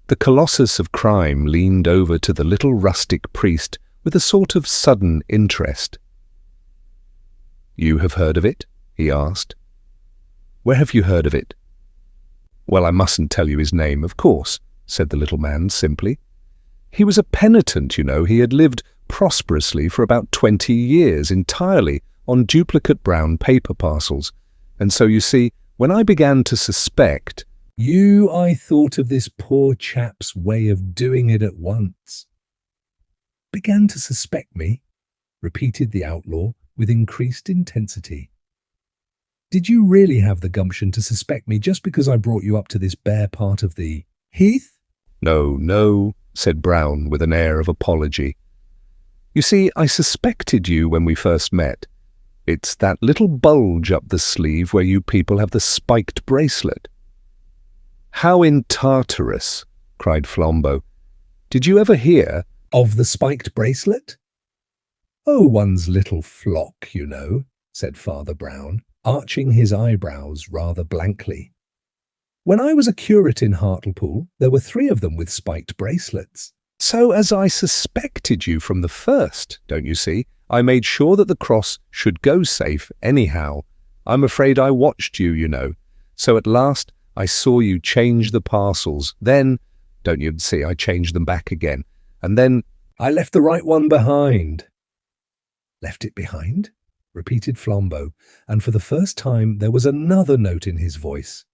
The colossus of crime leaned over to the little rustic priest with a sort of sudden interest. "You have heard of it?" he asked. "Where have you heard of it?" "Well, I mustn't tell you his name, of course," said the little man simply. "He was a penitent, you know. He had lived prosperously for about 20 years entirely on duplicate brown paper parcels. And so, you see, when I began to suspect—" I thought of this poor chap's way of doing it at once." "Began to suspect me?" repeated the outlaw with increased intensity. "Did you really have the gumption to suspect me just because I brought you up to this bare part of the heath?" "No, no," said Brown with an air of apology. "You see, I suspected you when we first met. It's that little bulge up the sleeve where you people have the spiked bracelet." "How in Tartarus!" cried Flambeau. "Did you ever hear—" "Of the spiked bracelet?" "Oh, one's little flock, you know," said Father Brown, arching his eyebrows rather blankly. "When I was a curate in Hartlepool, there were 3 of them with spiked bracelets." "So, as I suspected you from the first, don't you see, I made sure that the cross should go safe anyhow. I'm afraid I watched you, you know. So at last I saw you change the parcels. Then, don't you see, I changed them back again. And then—" "I left the right one behind." "Left it behind?" repeated Flambeau, and for the first time there was another note in his voice,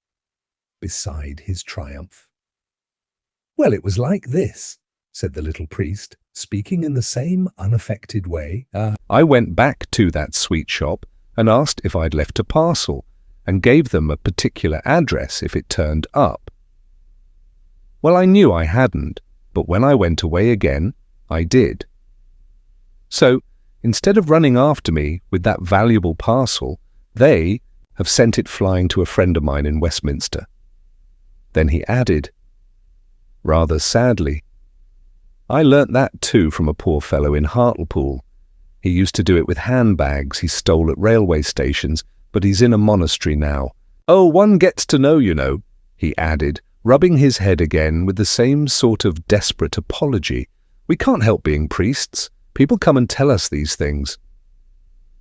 beside his triumph. "Well, it was like this," said the little priest, speaking in the same unaffected way. "I went back to that sweet shop and asked if I'd left a parcel, and gave them a particular address if it turned up. Well, I knew I hadn't, but when I went away again, I did. So, instead of running after me with that valuable parcel, they have sent it flying to a friend of mine in Westminster." Then he added, rather sadly, "I learnt that too from a poor fellow in Hartlepool. He used to do it with handbags he stole at railway stations, but he's in a monastery now. Oh, one gets to know, you know," he added, rubbing his head again with the same sort of desperate apology. "We can't help being priests. People come and tell us these things."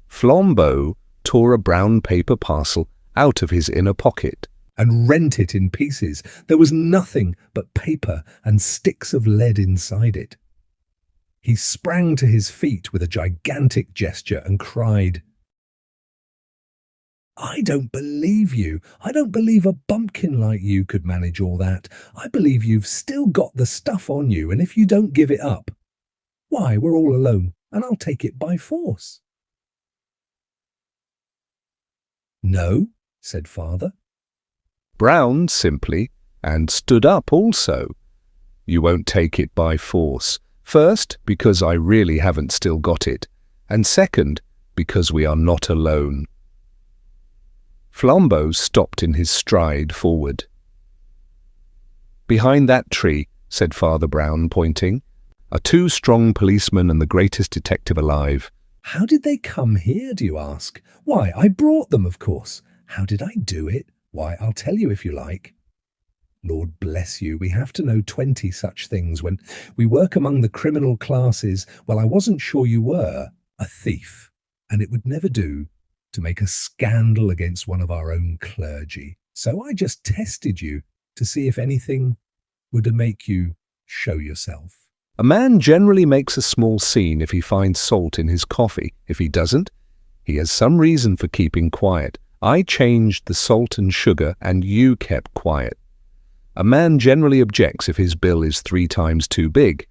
Flambeau tore a brown paper parcel out of his inner pocket and rent it in pieces. There was nothing but paper and sticks of lead inside it. He sprang to his feet with a gigantic gesture and cried, "I don't believe you. I don't believe a bumpkin like you could manage all that. I believe you've still got the stuff on you, and if you don't give it up, why, we're all alone, and I'll take it by force." "No," said Father Brown simply, and stood up also. "You won't take it by force. First, because I really haven't still got it, and second, because we are not alone." Flambeau stopped in his stride forward. "Behind that tree," said Father Brown, pointing, "are 2 strong policemen and the greatest detective alive." "How did they come here, do you ask? Why, I brought them, of course. How did I do it? Why, I'll tell you if you like. Lord bless you, we have to know 20 such things when we work among the criminal classes. Well, I wasn't sure you were a thief, and it would never do to make a scandal against one of our own clergy. So I just tested you to see if anything would make you show yourself." "A man generally makes a small scene if he finds salt in his coffee. If he doesn't, he has some reason for keeping quiet. I changed the salt and sugar, and you kept quiet. A man generally objects if his bill is 3 times too big.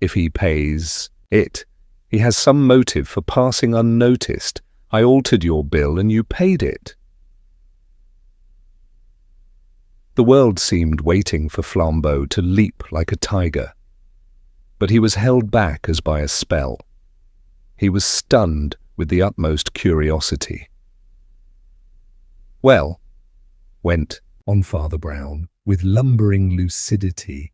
If he pays it, he has some motive for passing unnoticed. I altered your bill and you paid it." The world seemed waiting for Flambeau to leap like a tiger, but he was held back as by a spell. He was stunned with the utmost curiosity. "Well, went on Father Brown with lumbering lucidity.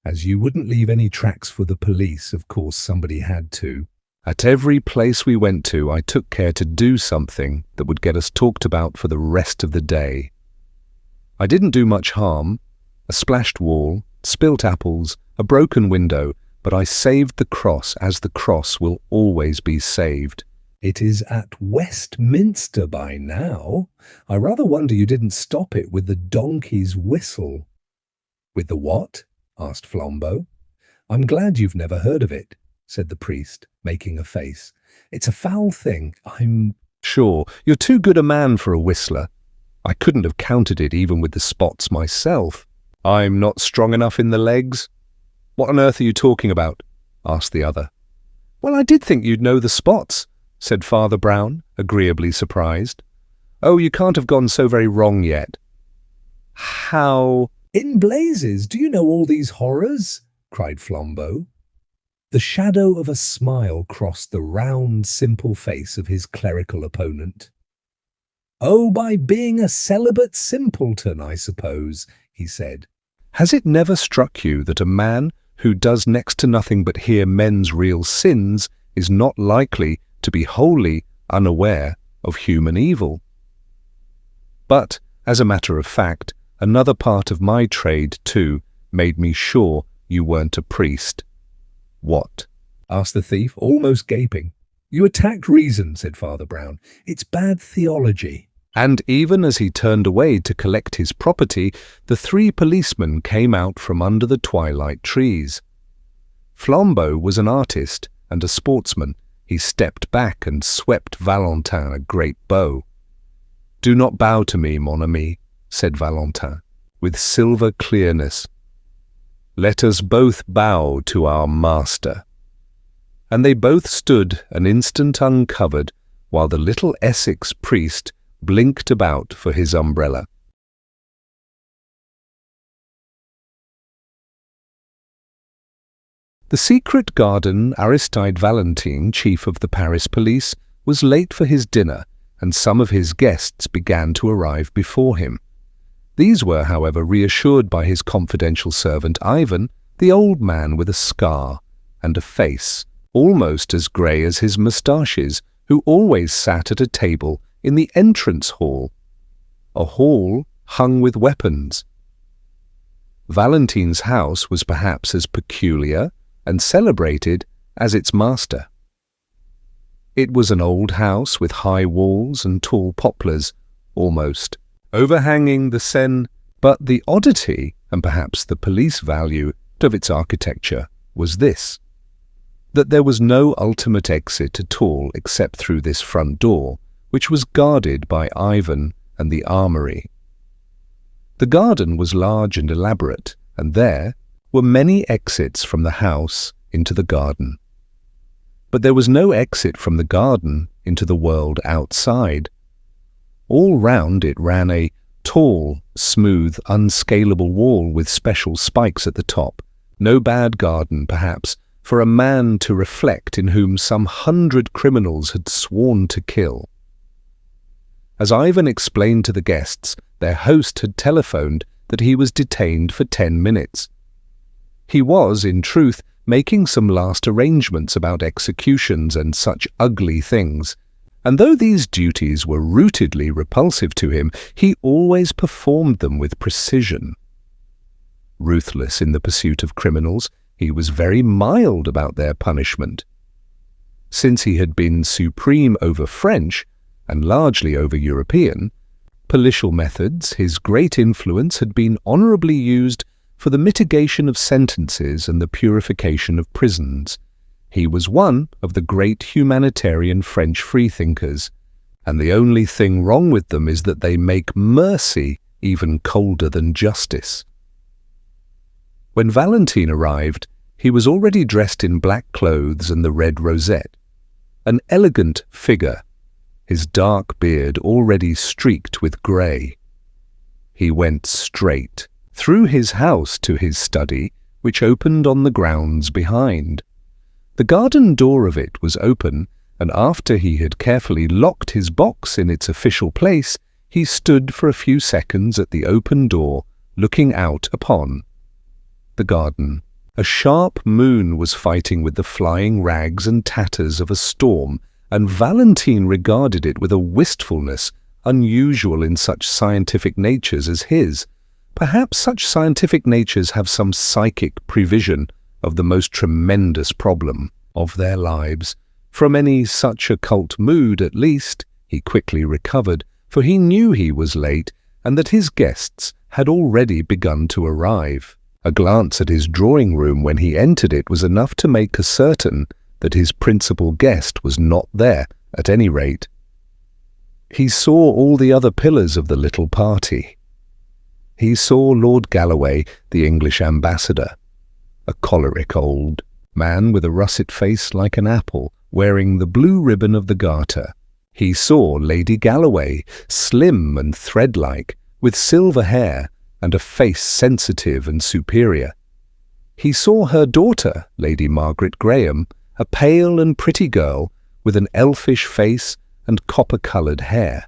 As you wouldn't leave any tracks for the police, of course somebody had to. At every place we went to, I took care to do something that would get us talked about for the rest of the day. I didn't do much harm, a splashed wall, spilt apples, a broken window, but I saved the cross as the cross will always be saved. It is at Westminster by now. I rather wonder you didn't stop it with the donkey's whistle. With the what? Asked Flambeau. I'm glad you've never heard of it, said the priest, making a face. It's a foul thing. I'm sure you're too good a man for a whistler. I couldn't have counted it even with the spots myself. I'm not strong enough in the legs. What on earth are you talking about? Asked the other. Well, I did think you'd know the spots, said Father Brown, agreeably surprised. Oh, you can't have gone so very wrong yet. How? In blazes, do you know all these horrors? Cried Flambeau. The shadow of a smile crossed the round, simple face of his clerical opponent. Oh, by being a celibate simpleton, I suppose, he said. Has it never struck you that a man who does next to nothing but hear men's real sins is not likely to be wholly unaware of human evil? But, as a matter of fact, another part of my trade, too, made me sure you weren't a priest. What? Asked the thief, almost gaping. You attacked reason, said Father Brown. It's bad theology. And even as he turned away to collect his property, the 3 policemen came out from under the twilight trees. Flambeau was an artist and a sportsman. He stepped back and swept Valentin a great bow. Do not bow to me, mon ami, said Valentin, with silver clearness. Let us both bow to our master. And they both stood an instant uncovered, while the little Essex priest blinked about for his umbrella. The secret garden Aristide Valentine, chief of the Paris police, was late for his dinner, and some of his guests began to arrive before him. These were, however, reassured by his confidential servant Ivan, the old man with a scar and a face almost as grey as his moustaches, who always sat at a table in the entrance hall, a hall hung with weapons. Valentine's house was perhaps as peculiar and celebrated as its master. It was an old house with high walls and tall poplars, almost, overhanging the Seine, but the oddity, and perhaps the police value, of its architecture was this, that there was no ultimate exit at all except through this front door, which was guarded by Ivan and the armory. The garden was large and elaborate, and there were many exits from the house into the garden. But there was no exit from the garden into the world outside. All round it ran a tall, smooth, unscalable wall with special spikes at the top. No bad garden, perhaps, for a man to reflect in whom some 100 criminals had sworn to kill. As Ivan explained to the guests, their host had telephoned that he was detained for 10 minutes. He was, in truth, making some last arrangements about executions and such ugly things, and though these duties were rootedly repulsive to him, he always performed them with precision. Ruthless in the pursuit of criminals, he was very mild about their punishment. Since he had been supreme over French, and largely over European, policial methods, his great influence had been honourably used for the mitigation of sentences and the purification of prisons. He was one of the great humanitarian French freethinkers, and the only thing wrong with them is that they make mercy even colder than justice. When Valentine arrived, he was already dressed in black clothes and the red rosette, an elegant figure, his dark beard already streaked with grey. He went straight through his house to his study, which opened on the grounds behind. The garden door of it was open, and after he had carefully locked his box in its official place, He stood for a few seconds at the open door, looking out upon the garden. A sharp moon was fighting with the flying rags and tatters of a storm, and Valentine regarded it with a wistfulness unusual in such scientific natures as his. Perhaps such scientific natures have some psychic prevision of the most tremendous problem of their lives. From any such occult mood, at least, he quickly recovered, for he knew he was late and that his guests had already begun to arrive. A glance at his drawing room when he entered it was enough to make certain that his principal guest was not there, at any rate. He saw all the other pillars of the little party. He saw Lord Galloway, the English ambassador, a choleric old man with a russet face like an apple, wearing the blue ribbon of the Garter. He saw Lady Galloway, slim and thread-like, with silver hair and a face sensitive and superior. He saw her daughter, Lady Margaret Graham, a pale and pretty girl with an elfish face and copper-coloured hair.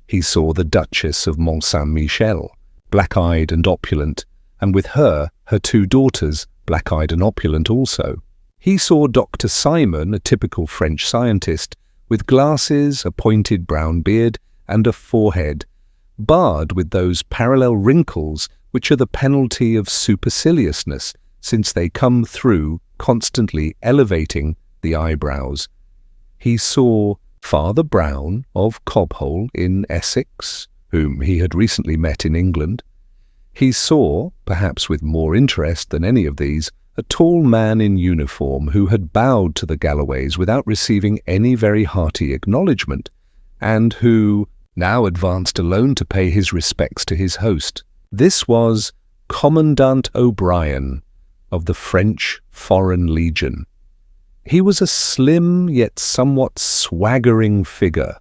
He saw the Duchess of Mont Saint-Michel, black-eyed and opulent, and with her, her two daughters, black-eyed and opulent also. He saw Dr. Simon, a typical French scientist, with glasses, a pointed brown beard, and a forehead, barred with those parallel wrinkles which are the penalty of superciliousness, since they come through constantly elevating the eyebrows. He saw Father Brown of Cobhole in Essex, whom he had recently met in England. He saw, perhaps with more interest than any of these, a tall man in uniform who had bowed to the Galloways without receiving any very hearty acknowledgment, and who now advanced alone to pay his respects to his host. This was Commandant O'Brien of the French Foreign Legion. He was a slim yet somewhat swaggering figure,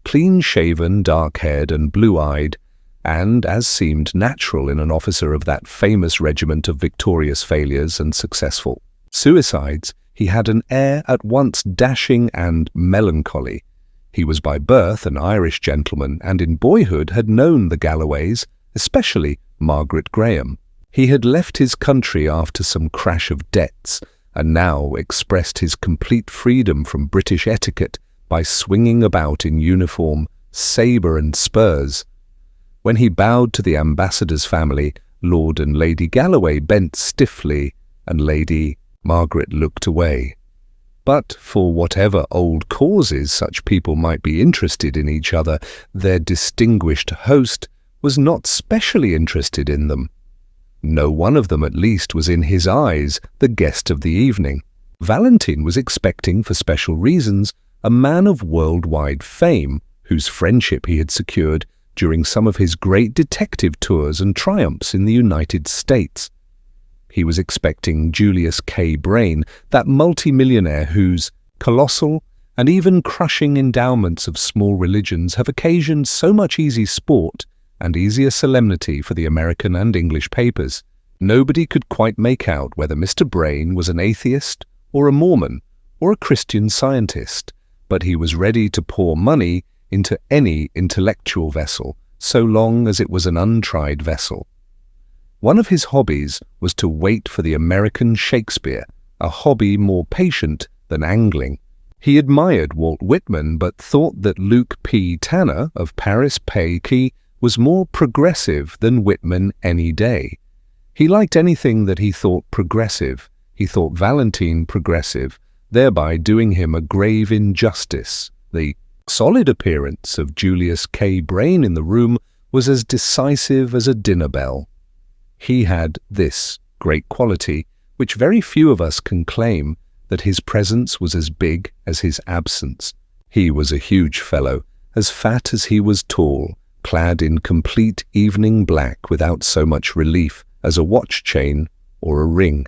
clean-shaven, dark-haired and blue-eyed, and, as seemed natural in an officer of that famous regiment of victorious failures and successful suicides, he had an air at once dashing and melancholy. He was by birth an Irish gentleman, and in boyhood had known the Galloways, especially Margaret Graham. He had left his country after some crash of debts, and now expressed his complete freedom from British etiquette by swinging about in uniform, sabre and spurs. When he bowed to the ambassador's family, Lord and Lady Galloway bent stiffly, and Lady Margaret looked away. But for whatever old causes such people might be interested in each other, their distinguished host was not specially interested in them. No one of them, at least, was in his eyes the guest of the evening. Valentine was expecting, for special reasons, a man of worldwide fame, whose friendship he had secured during some of his great detective tours and triumphs in the United States. He was expecting Julius K. Brain, that multimillionaire whose colossal and even crushing endowments of small religions have occasioned so much easy sport and easier solemnity for the American and English papers. Nobody could quite make out whether Mr. Brain was an atheist or a Mormon or a Christian Scientist, but he was ready to pour money into any intellectual vessel, so long as it was an untried vessel. One of his hobbies was to wait for the American Shakespeare, a hobby more patient than angling. He admired Walt Whitman, but thought that Luke P. Tanner of Paris Pays was more progressive than Whitman any day. He liked anything that he thought progressive. He thought Valentine progressive, thereby doing him a grave injustice. The solid appearance of Julius K. Brain in the room was as decisive as a dinner bell. He had this great quality, which very few of us can claim, that his presence was as big as his absence. He was a huge fellow, as fat as he was tall, clad in complete evening black without so much relief as a watch chain or a ring.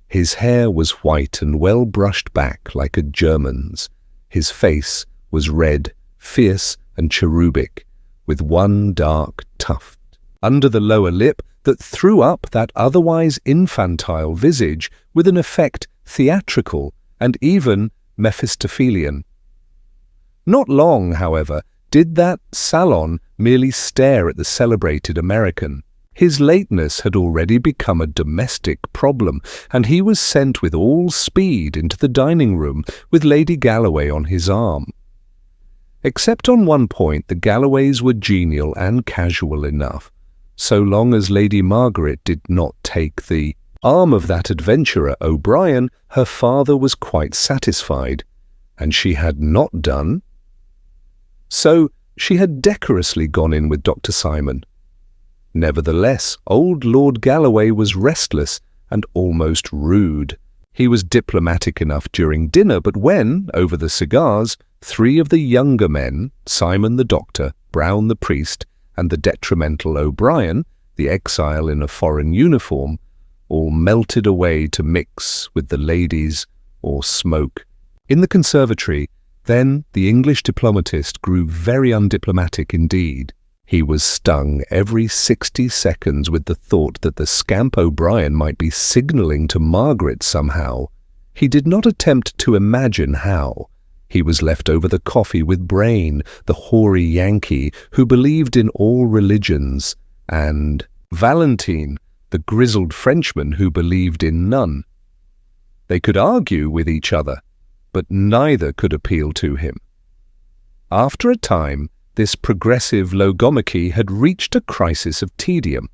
His hair was white and well brushed back like a German's. His face was red, fierce and cherubic, with one dark tuft under the lower lip that threw up that otherwise infantile visage with an effect theatrical and even Mephistophelian. Not long, however, Did that salon merely stare at the celebrated American? His lateness had already become a domestic problem, and he was sent with all speed into the dining room with Lady Galloway on his arm. Except on one point, the Galloways were genial and casual enough. So long as Lady Margaret did not take the arm of that adventurer O'Brien, her father was quite satisfied, and she had not done. So she had decorously gone in with Dr. Simon. Nevertheless, old Lord Galloway was restless and almost rude. He was diplomatic enough during dinner, but when, over the cigars, 3 of the younger men, Simon the doctor, Brown the priest, and the detrimental O'Brien, the exile in a foreign uniform, all melted away to mix with the ladies or smoke in the conservatory, then the English diplomatist grew very undiplomatic indeed. He was stung every 60 seconds with the thought that the scamp O'Brien might be signalling to Margaret somehow. He did not attempt to imagine how. He was left over the coffee with Brain, the hoary Yankee who believed in all religions, and Valentine, the grizzled Frenchman who believed in none. They could argue with each other, but neither could appeal to him. After a time, this progressive logomachy had reached a crisis of tedium.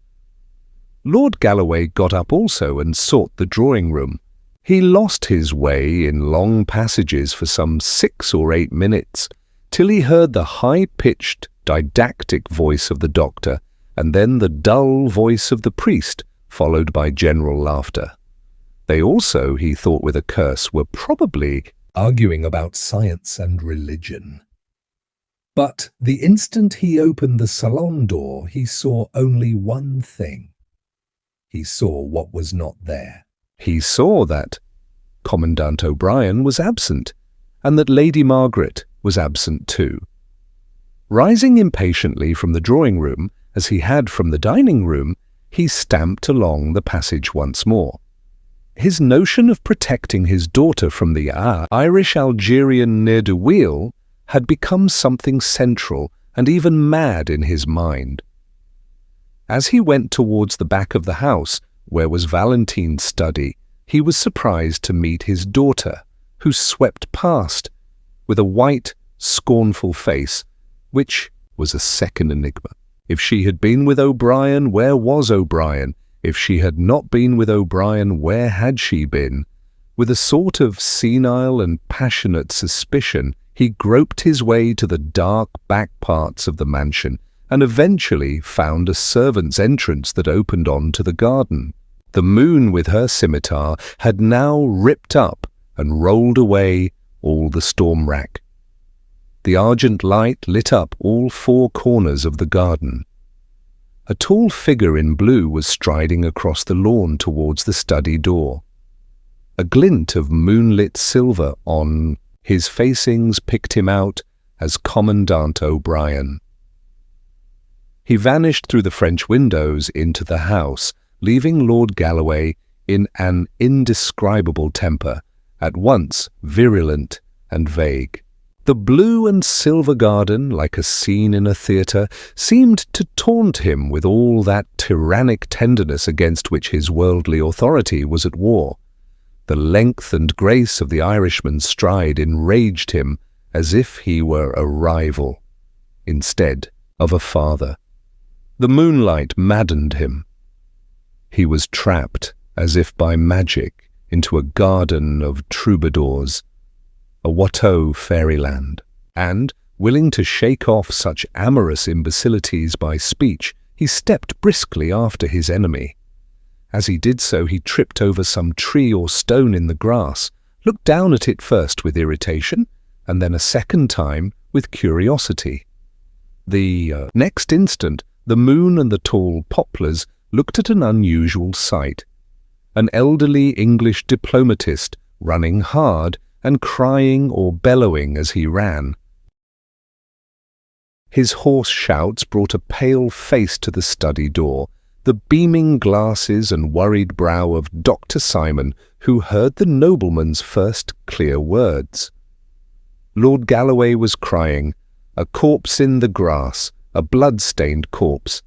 Lord Galloway got up also and sought the drawing-room. He lost his way in long passages for some 6 or 8 minutes, till he heard the high-pitched, didactic voice of the doctor, and then the dull voice of the priest, followed by general laughter. They also, he thought with a curse, were probably arguing about science and religion. But the instant he opened the salon door, he saw only one thing. He saw what was not there. He saw that Commandant O'Brien was absent, and that Lady Margaret was absent too. Rising impatiently from the drawing-room, as he had from the dining-room, he stamped along the passage once more. His notion of protecting his daughter from the Irish-Algerian ne'er-do-weel had become something central and even mad in his mind. As he went towards the back of the house, where was Valentine's study, he was surprised to meet his daughter, who swept past, with a white, scornful face, which was a second enigma. If she had been with O'Brien, where was O'Brien? If she had not been with O'Brien, where had she been? With a sort of senile and passionate suspicion, he groped his way to the dark back parts of the mansion, and eventually found a servant's entrance that opened on to the garden. The moon with her scimitar had now ripped up and rolled away all the storm rack. The argent light lit up all 4 corners of the garden. A tall figure in blue was striding across the lawn towards the study door. A glint of moonlit silver on his facings picked him out as Commandant O'Brien. He vanished through the French windows into the house, leaving Lord Galloway in an indescribable temper, at once virulent and vague. The blue and silver garden, like a scene in a theatre, seemed to taunt him with all that tyrannic tenderness against which his worldly authority was at war. The length and grace of the Irishman's stride enraged him as if he were a rival, instead of a father. The moonlight maddened him. He was trapped, as if by magic, into a garden of troubadours, a Watteau fairyland, and, willing to shake off such amorous imbecilities by speech, he stepped briskly after his enemy. As he did so, he tripped over some tree or stone in the grass, looked down at it first with irritation, and then a second time with curiosity. The next instant, the moon and the tall poplars looked at an unusual sight. An elderly English diplomatist running hard and crying or bellowing as he ran. His hoarse shouts brought a pale face to the study door, the beaming glasses and worried brow of Dr. Simon, who heard the nobleman's first clear words. Lord Galloway was crying, A corpse in the grass, a blood-stained corpse.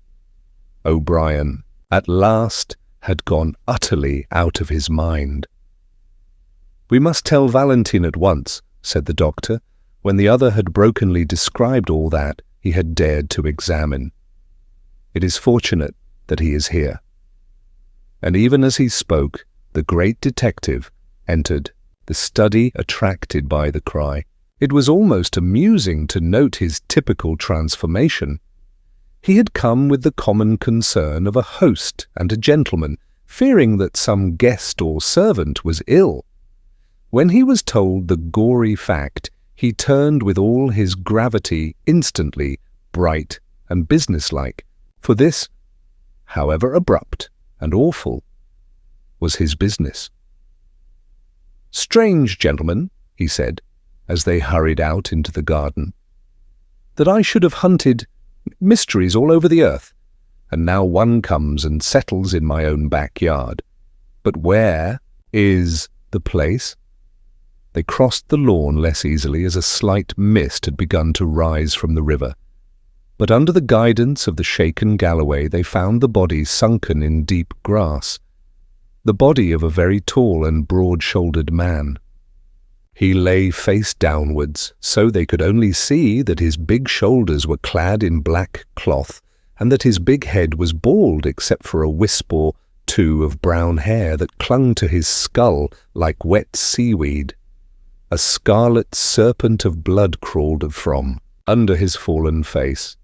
O'Brien, at last, had gone utterly out of his mind. "We must tell Valentine at once," said the doctor, when the other had brokenly described all that he had dared to examine. "It is fortunate that he is here." And even as he spoke, the great detective entered, the study attracted by the cry. It was almost amusing to note his typical transformation. He had come with the common concern of a host and a gentleman, fearing that some guest or servant was ill. When he was told the gory fact, he turned with all his gravity instantly, bright and businesslike, for this, however abrupt and awful, was his business. "Strange, gentlemen," he said, as they hurried out into the garden, "that I should have hunted mysteries all over the earth, and now one comes and settles in my own backyard. But where is the place?" They crossed the lawn less easily as a slight mist had begun to rise from the river. But under the guidance of the shaken Galloway they found the body sunken in deep grass, the body of a very tall and broad-shouldered man. He lay face downwards, so they could only see that his big shoulders were clad in black cloth, and that his big head was bald except for a wisp or two of brown hair that clung to his skull like wet seaweed. A scarlet serpent of blood crawled from under his fallen face.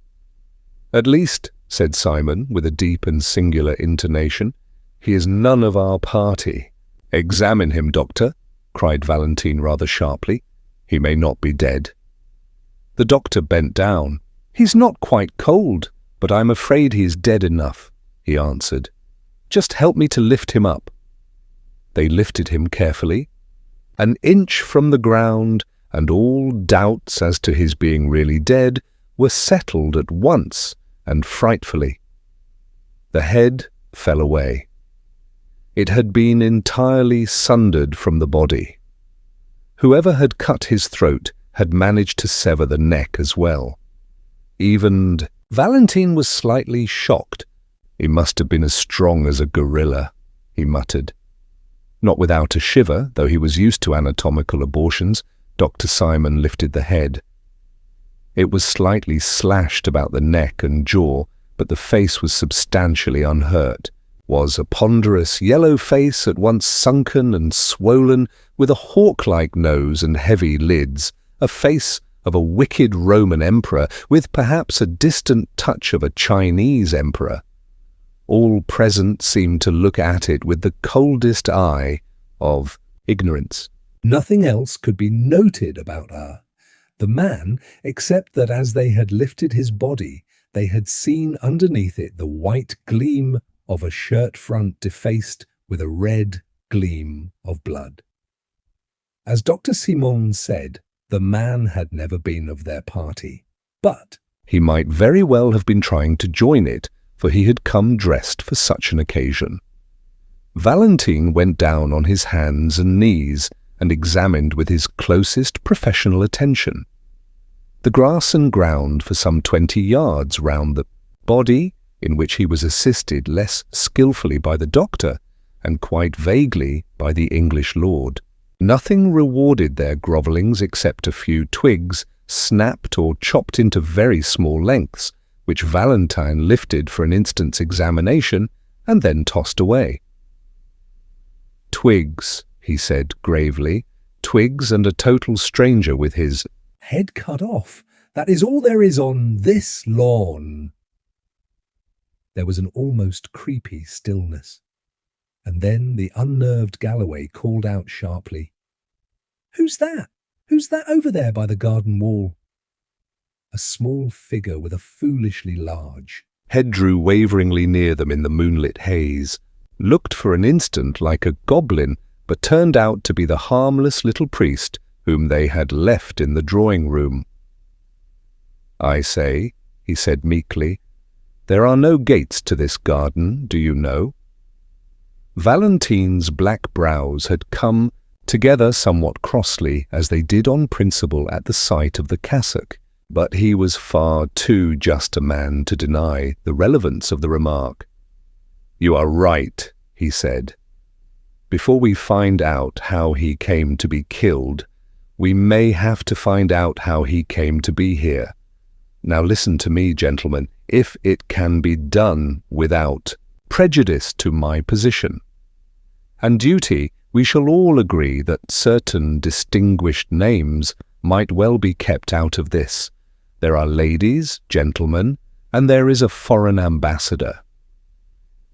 "At least," said Simon, with a deep and singular intonation, "he is none of our party." "Examine him, doctor," cried Valentine rather sharply. "He may not be dead." The doctor bent down. "He's not quite cold, but I'm afraid he is dead enough," he answered. "Just help me to lift him up." They lifted him carefully, an inch from the ground, and all doubts as to his being really dead were settled at once and frightfully. The head fell away. It had been entirely sundered from the body. Whoever had cut his throat had managed to sever the neck as well. Even Valentine was slightly shocked. "He must have been as strong as a gorilla," he muttered. Not without a shiver, though he was used to anatomical abortions, Dr. Simon lifted the head. It was slightly slashed about the neck and jaw, but the face was substantially unhurt. Was a ponderous yellow face at once sunken and swollen, with a hawk-like nose and heavy lids, a face of a wicked Roman emperor, with perhaps a distant touch of a Chinese emperor. All present seemed to look at it with the coldest eye of ignorance. Nothing else could be noted about the man, except that as they had lifted his body, they had seen underneath it the white gleam of a shirt front defaced with a red gleam of blood. As Dr. Simon said, the man had never been of their party, but he might very well have been trying to join it, for he had come dressed for such an occasion. Valentine went down on his hands and knees and examined with his closest professional attention the grass and ground for some 20 yards round the body, in which he was assisted less skilfully by the doctor and quite vaguely by the English lord. Nothing rewarded their grovellings except a few twigs snapped or chopped into very small lengths, which Valentine lifted for an instant's examination and then tossed away. "Twigs," he said gravely, "twigs and a total stranger with his head cut off. That is all there is on this lawn." There was an almost creepy stillness, and then the unnerved Galloway called out sharply, "Who's that? Who's that over there by the garden wall?" A small figure with a foolishly large head drew waveringly near them in the moonlit haze, looked for an instant like a goblin, but turned out to be the harmless little priest whom they had left in the drawing-room. "I say," he said meekly, "there are no gates to this garden, do you know?" Valentine's black brows had come together somewhat crossly, as they did on principle at the sight of the cassock, But he was far too just a man to deny the relevance of the remark. "You are right," he said. "Before we find out how he came to be killed, we may have to find out how he came to be here. Now listen to me, gentlemen, if it can be done without prejudice to my position and duty, we shall all agree that certain distinguished names might well be kept out of this. There are ladies, gentlemen, and there is a foreign ambassador.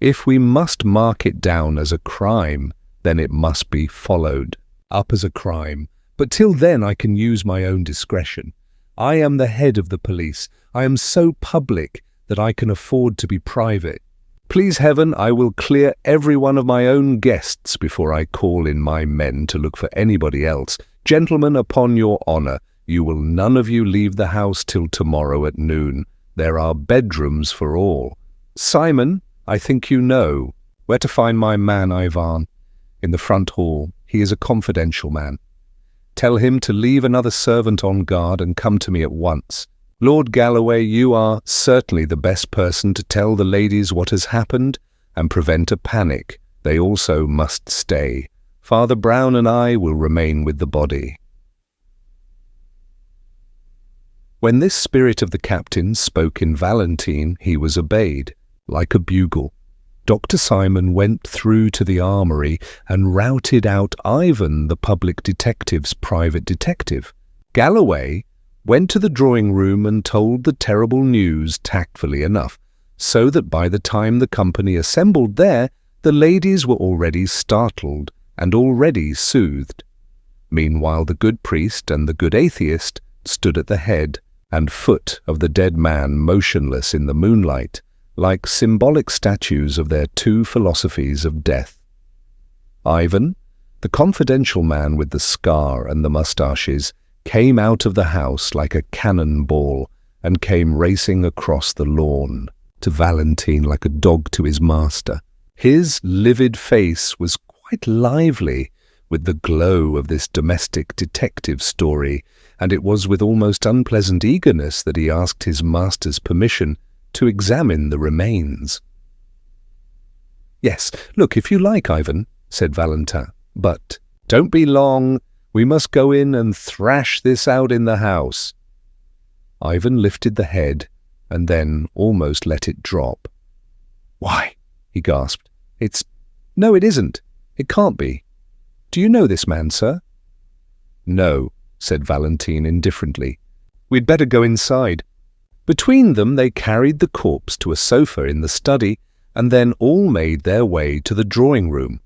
If we must mark it down as a crime, then it must be followed up as a crime. But till then I can use my own discretion. I am the head of the police. I am so public that I can afford to be private. Please heaven, I will clear every one of my own guests before I call in my men to look for anybody else. Gentlemen, upon your honour, you will none of you leave the house till tomorrow at noon. There are bedrooms for all. Simon, I think you know where to find my man Ivan. In the front hall. He is a confidential man. Tell him to leave another servant on guard and come to me at once. Lord Galloway, you are certainly the best person to tell the ladies what has happened and prevent a panic. They also must stay. Father Brown and I will remain with the body." When this spirit of the captain spoke in Valentine, he was obeyed, like a bugle. Dr. Simon went through to the armoury and routed out Ivan, the public detective's private detective. Galloway went to the drawing-room and told the terrible news tactfully enough, so that by the time the company assembled there, the ladies were already startled and already soothed. Meanwhile the good priest and the good atheist stood at the head and foot of the dead man motionless in the moonlight, like symbolic statues of their two philosophies of death. Ivan, the confidential man with the scar and the moustaches, came out of the house like a cannonball and came racing across the lawn to Valentine like a dog to his master. His livid face was quite lively with the glow of this domestic detective story, and it was with almost unpleasant eagerness that he asked his master's permission to examine the remains. "Yes, look, if you like, Ivan," said Valentin, "but don't be long. We must go in and thrash this out in the house." Ivan lifted the head and then almost let it drop. "Why?" he gasped. No, it isn't. It can't be. Do you know this man, sir?" "No," said Valentine indifferently. "We'd better go inside." Between them they carried the corpse to a sofa in the study and then all made their way to the drawing-room.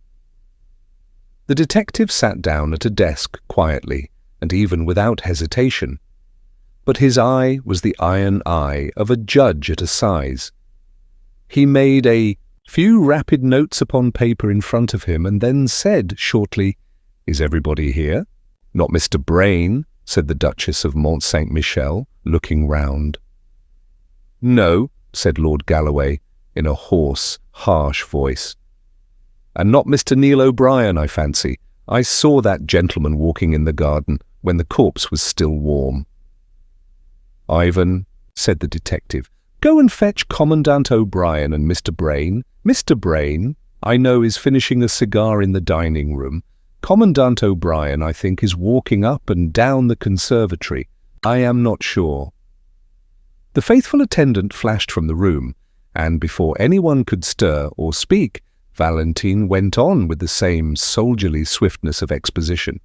The detective sat down at a desk quietly and even without hesitation, but his eye was the iron eye of a judge at assize. He made a few rapid notes upon paper in front of him and then said shortly, "Is everybody here?" "Not Mr. Brain," said the Duchess of Mont-Saint-Michel, looking round. "No," said Lord Galloway, in a hoarse, harsh voice. "And not Mr. Neil O'Brien, I fancy. I saw that gentleman walking in the garden when the corpse was still warm." "Ivan," said the detective, "go and fetch Commandant O'Brien and Mr. Brain. Mr. Brain, I know, is finishing a cigar in the dining-room. Commandant O'Brien, I think, is walking up and down the conservatory. I am not sure." The faithful attendant flashed from the room, and before anyone could stir or speak, Valentine went on with the same soldierly swiftness of exposition.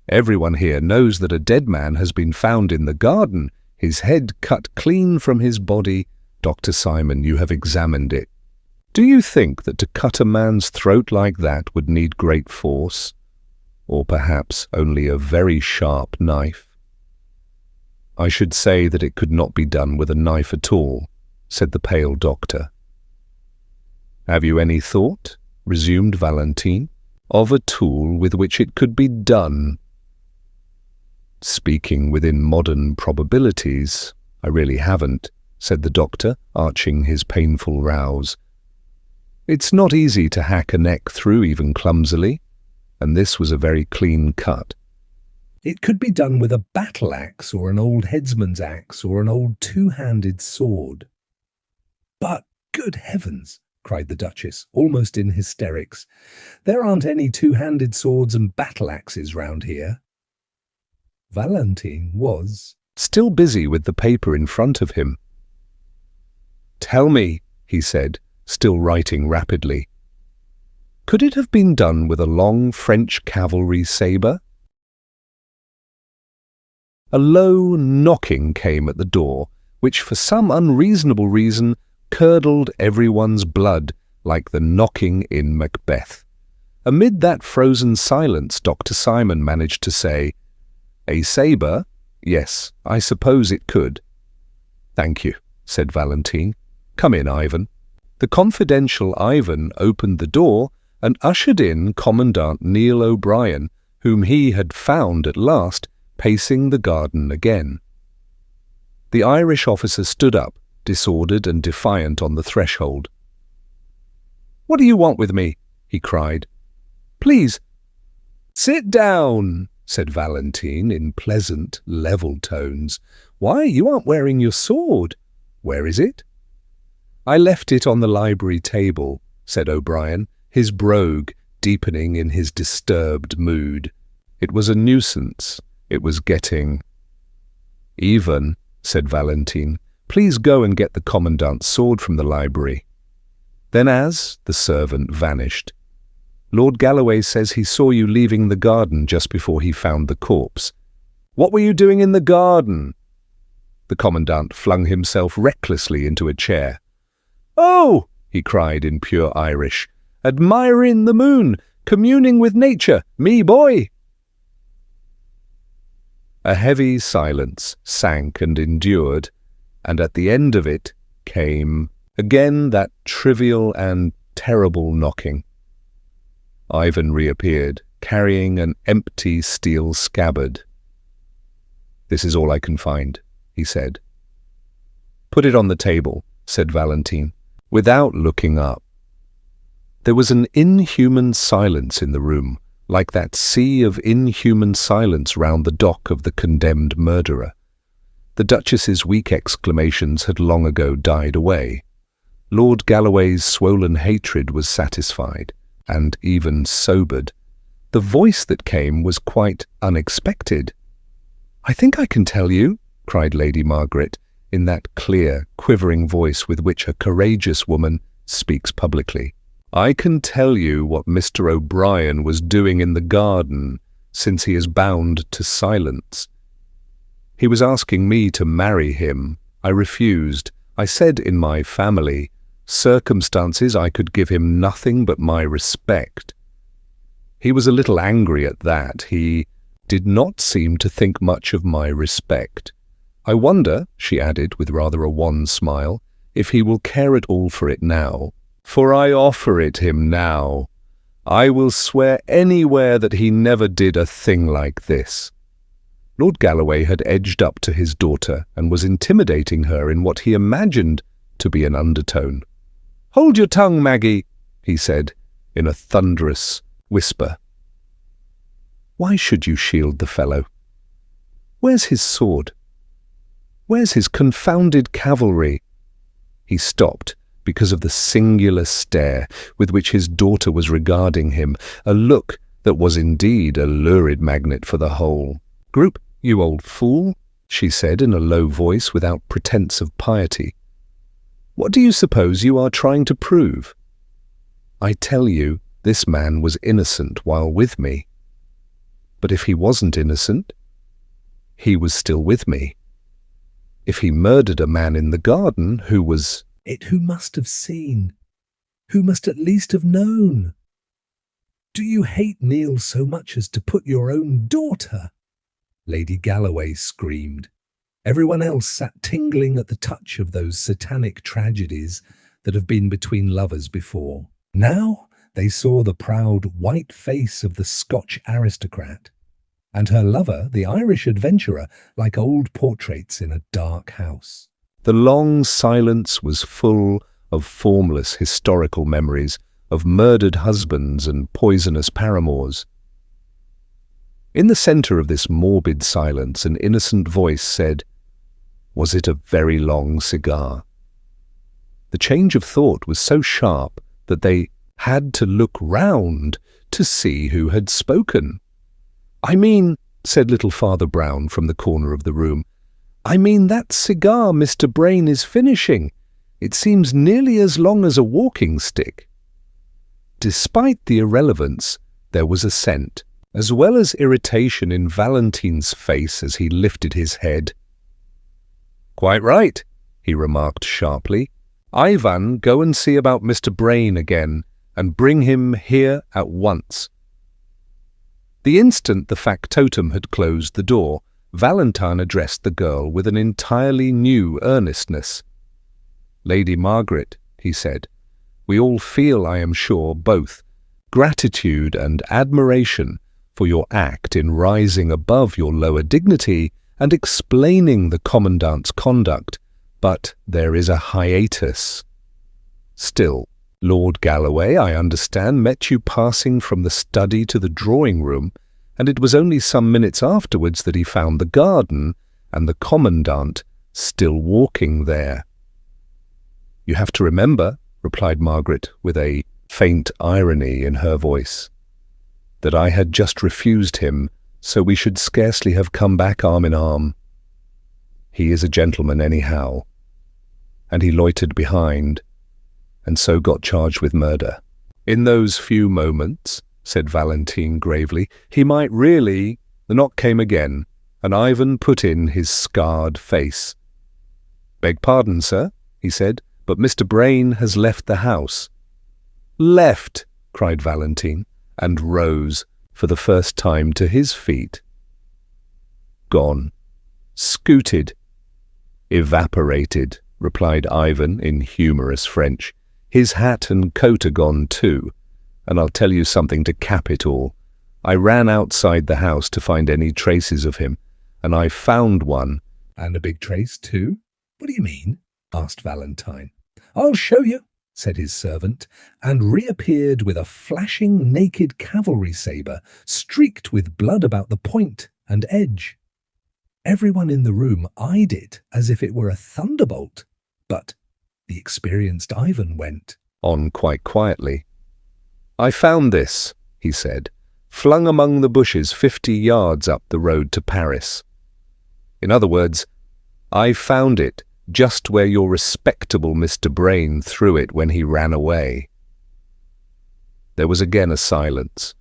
"Everyone here knows that a dead man has been found in the garden, his head cut clean from his body. Dr. Simon, you have examined it. Do you think that to cut a man's throat like that would need great force? Or perhaps only a very sharp knife?" "I should say that it could not be done with a knife at all," said the pale doctor. "Have you any thought," resumed Valentine, "of a tool with which it could be done?" "Speaking within modern probabilities, I really haven't," said the doctor, arching his painful brows. "It's not easy to hack a neck through even clumsily, and this was a very clean cut." It could be done with a battle axe or an old headsman's axe or an old two-handed sword. But, good heavens, cried the Duchess, almost in hysterics, there aren't any two-handed swords and battle axes round here. Valentine was still busy with the paper in front of him. "Tell me," he said, still writing rapidly, "could it have been done with a long French cavalry sabre?" A low knocking came at the door, which for some unreasonable reason curdled everyone's blood like the knocking in Macbeth. Amid that frozen silence, Dr. Simon managed to say, "A sabre? Yes, I suppose it could." "Thank you," said Valentine. "Come in, Ivan." The confidential Ivan opened the door and ushered in Commandant Neil O'Brien, whom he had found at last pacing the garden again. The Irish officer stood up, disordered and defiant on the threshold. "What do you want with me?" he cried. "Please." "Sit down," said Valentine in pleasant, level tones. "Why, you aren't wearing your sword. Where is it?" "I left it on the library table," said O'Brien, his brogue deepening in his disturbed mood. "It was a nuisance. It was getting—" "Even," said Valentine, "please go and get the Commandant's sword from the library." Then as the servant vanished, "Lord Galloway says he saw you leaving the garden just before he found the corpse." "What were you doing in the garden?" The Commandant flung himself recklessly into a chair. "Oh!" he cried in pure Irish, "admiring the moon, communing with nature, me boy!" A heavy silence sank and endured, and at the end of it came again that trivial and terrible knocking. Ivan reappeared, carrying an empty steel scabbard. "This is all I can find," he said. "Put it on the table," said Valentine, without looking up. There was an inhuman silence in the room, like that sea of inhuman silence round the dock of the condemned murderer. The Duchess's weak exclamations had long ago died away. Lord Galloway's swollen hatred was satisfied, and even sobered. The voice that came was quite unexpected. "I think I can tell you," cried Lady Margaret, in that clear, quivering voice with which a courageous woman speaks publicly. "I can tell you what Mr. O'Brien was doing in the garden, since he is bound to silence. He was asking me to marry him. I refused. I said in my family circumstances I could give him nothing but my respect. He was a little angry at that. He did not seem to think much of my respect. I wonder," she added with rather a wan smile, "if he will care at all for it now. For I offer it him now. I will swear anywhere that he never did a thing like this." Lord Galloway had edged up to his daughter and was intimidating her in what he imagined to be an undertone. "Hold your tongue, Maggie," he said in a thunderous whisper. "Why should you shield the fellow? Where's his sword? Where's his confounded cavalry?" He stopped because of the singular stare with which his daughter was regarding him, a look that was indeed a lurid magnet for the whole. "Group, you old fool," she said in a low voice without pretence of piety. "What do you suppose you are trying to prove? I tell you, this man was innocent while with me. But if he wasn't innocent, he was still with me. If he murdered a man in the garden who was it, who must have seen, who must at least have known. Do you hate Neil so much as to put your own daughter?" Lady Galloway screamed. Everyone else sat tingling at the touch of those satanic tragedies that have been between lovers before. Now they saw the proud white face of the Scotch aristocrat, and her lover, the Irish adventurer, like old portraits in a dark house. The long silence was full of formless historical memories of murdered husbands and poisonous paramours. In the centre of this morbid silence, an innocent voice said, "Was it a very long cigar?" The change of thought was so sharp that they had to look round to see who had spoken. "I mean," said little Father Brown from the corner of the room, "I mean that cigar Mr. Brain is finishing. It seems nearly as long as a walking stick." Despite the irrelevance, there was assent, as well as irritation in Valentine's face as he lifted his head. "Quite right," he remarked sharply. "Ivan, go and see about Mr. Brain again, and bring him here at once." The instant the factotum had closed the door, Valentine addressed the girl with an entirely new earnestness. "Lady Margaret," he said, "we all feel, I am sure, both gratitude and admiration for your act in rising above your lower dignity and explaining the Commandant's conduct, but there is a hiatus. Still, Lord Galloway, I understand, met you passing from the study to the drawing-room, and it was only some minutes afterwards that he found the garden and the Commandant still walking there." "You have to remember," replied Margaret with a faint irony in her voice, "that I had just refused him, so we should scarcely have come back arm in arm. He is a gentleman anyhow, and he loitered behind, and so got charged with murder." "In those few moments," said Valentine gravely, "he might really—" The knock came again, and Ivan put in his scarred face. "Beg pardon, sir," he said, "but Mr. Brain has left the house." "Left!" cried Valentine, and rose, for the first time, to his feet. "Gone. Scooted. Evaporated," replied Ivan in humorous French. "His hat and coat are gone too. And I'll tell you something to cap it all. I ran outside the house to find any traces of him, and I found one." "And a big trace too? What do you mean?" asked Valentine. "I'll show you," said his servant, and reappeared with a flashing naked cavalry sabre, streaked with blood about the point and edge. Everyone in the room eyed it as if it were a thunderbolt, but the experienced Ivan went on quite quietly. "I found this," he said, "flung among the bushes 50 yards up the road to Paris. In other words, I found it just where your respectable Mr. Brain threw it when he ran away." There was again a silence,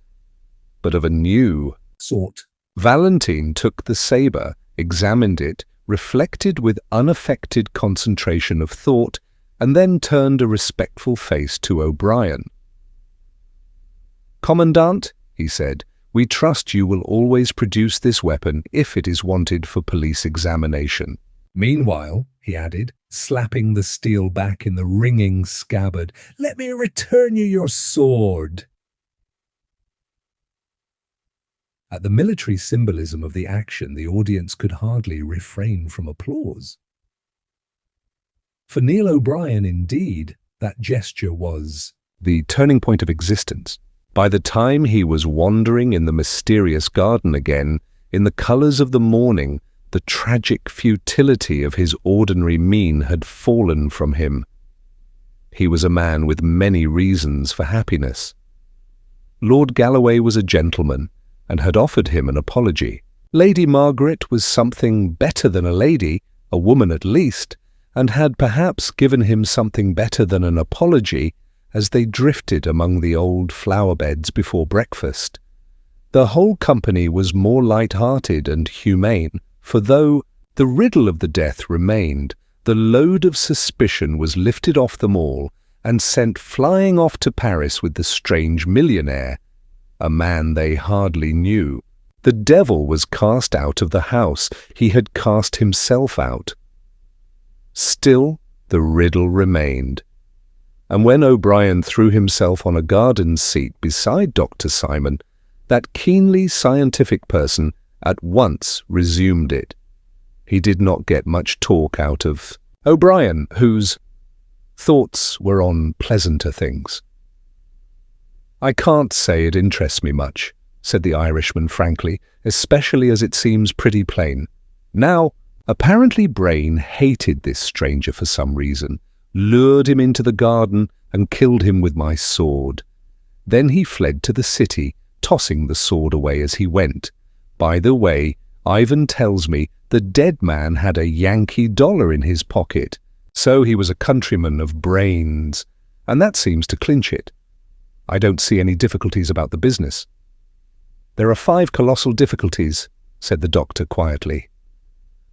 but of a new sort. Valentine took the sabre, examined it, reflected with unaffected concentration of thought, and then turned a respectful face to O'Brien. "Commandant," he said, "we trust you will always produce this weapon if it is wanted for police examination. Meanwhile," he added, slapping the steel back in the ringing scabbard, "let me return you your sword." At the military symbolism of the action, the audience could hardly refrain from applause. For Neil O'Brien, indeed, that gesture was the turning point of existence. By the time he was wandering in the mysterious garden again, in the colours of the morning, the tragic futility of his ordinary mien had fallen from him. He was a man with many reasons for happiness. Lord Galloway was a gentleman, and had offered him an apology. Lady Margaret was something better than a lady, a woman at least, and had perhaps given him something better than an apology as they drifted among the old flower-beds before breakfast. The whole company was more light-hearted and humane, for though the riddle of the death remained, the load of suspicion was lifted off them all and sent flying off to Paris with the strange millionaire, a man they hardly knew. The devil was cast out of the house. He had cast himself out. Still, the riddle remained. And when O'Brien threw himself on a garden seat beside Dr. Simon, that keenly scientific person at once resumed it. He did not get much talk out of O'Brien, whose thoughts were on pleasanter things. "I can't say it interests me much," said the Irishman frankly, especially as it seems pretty plain. Now, apparently Brain hated this stranger for some reason, lured him into the garden and killed him with my sword. Then he fled to the city, tossing the sword away as he went. By the way, Ivan tells me the dead man had a Yankee dollar in his pocket, so he was a countryman of Brain's, and that seems to clinch it. I don't see any difficulties about the business. There are 5 colossal difficulties, said the doctor quietly.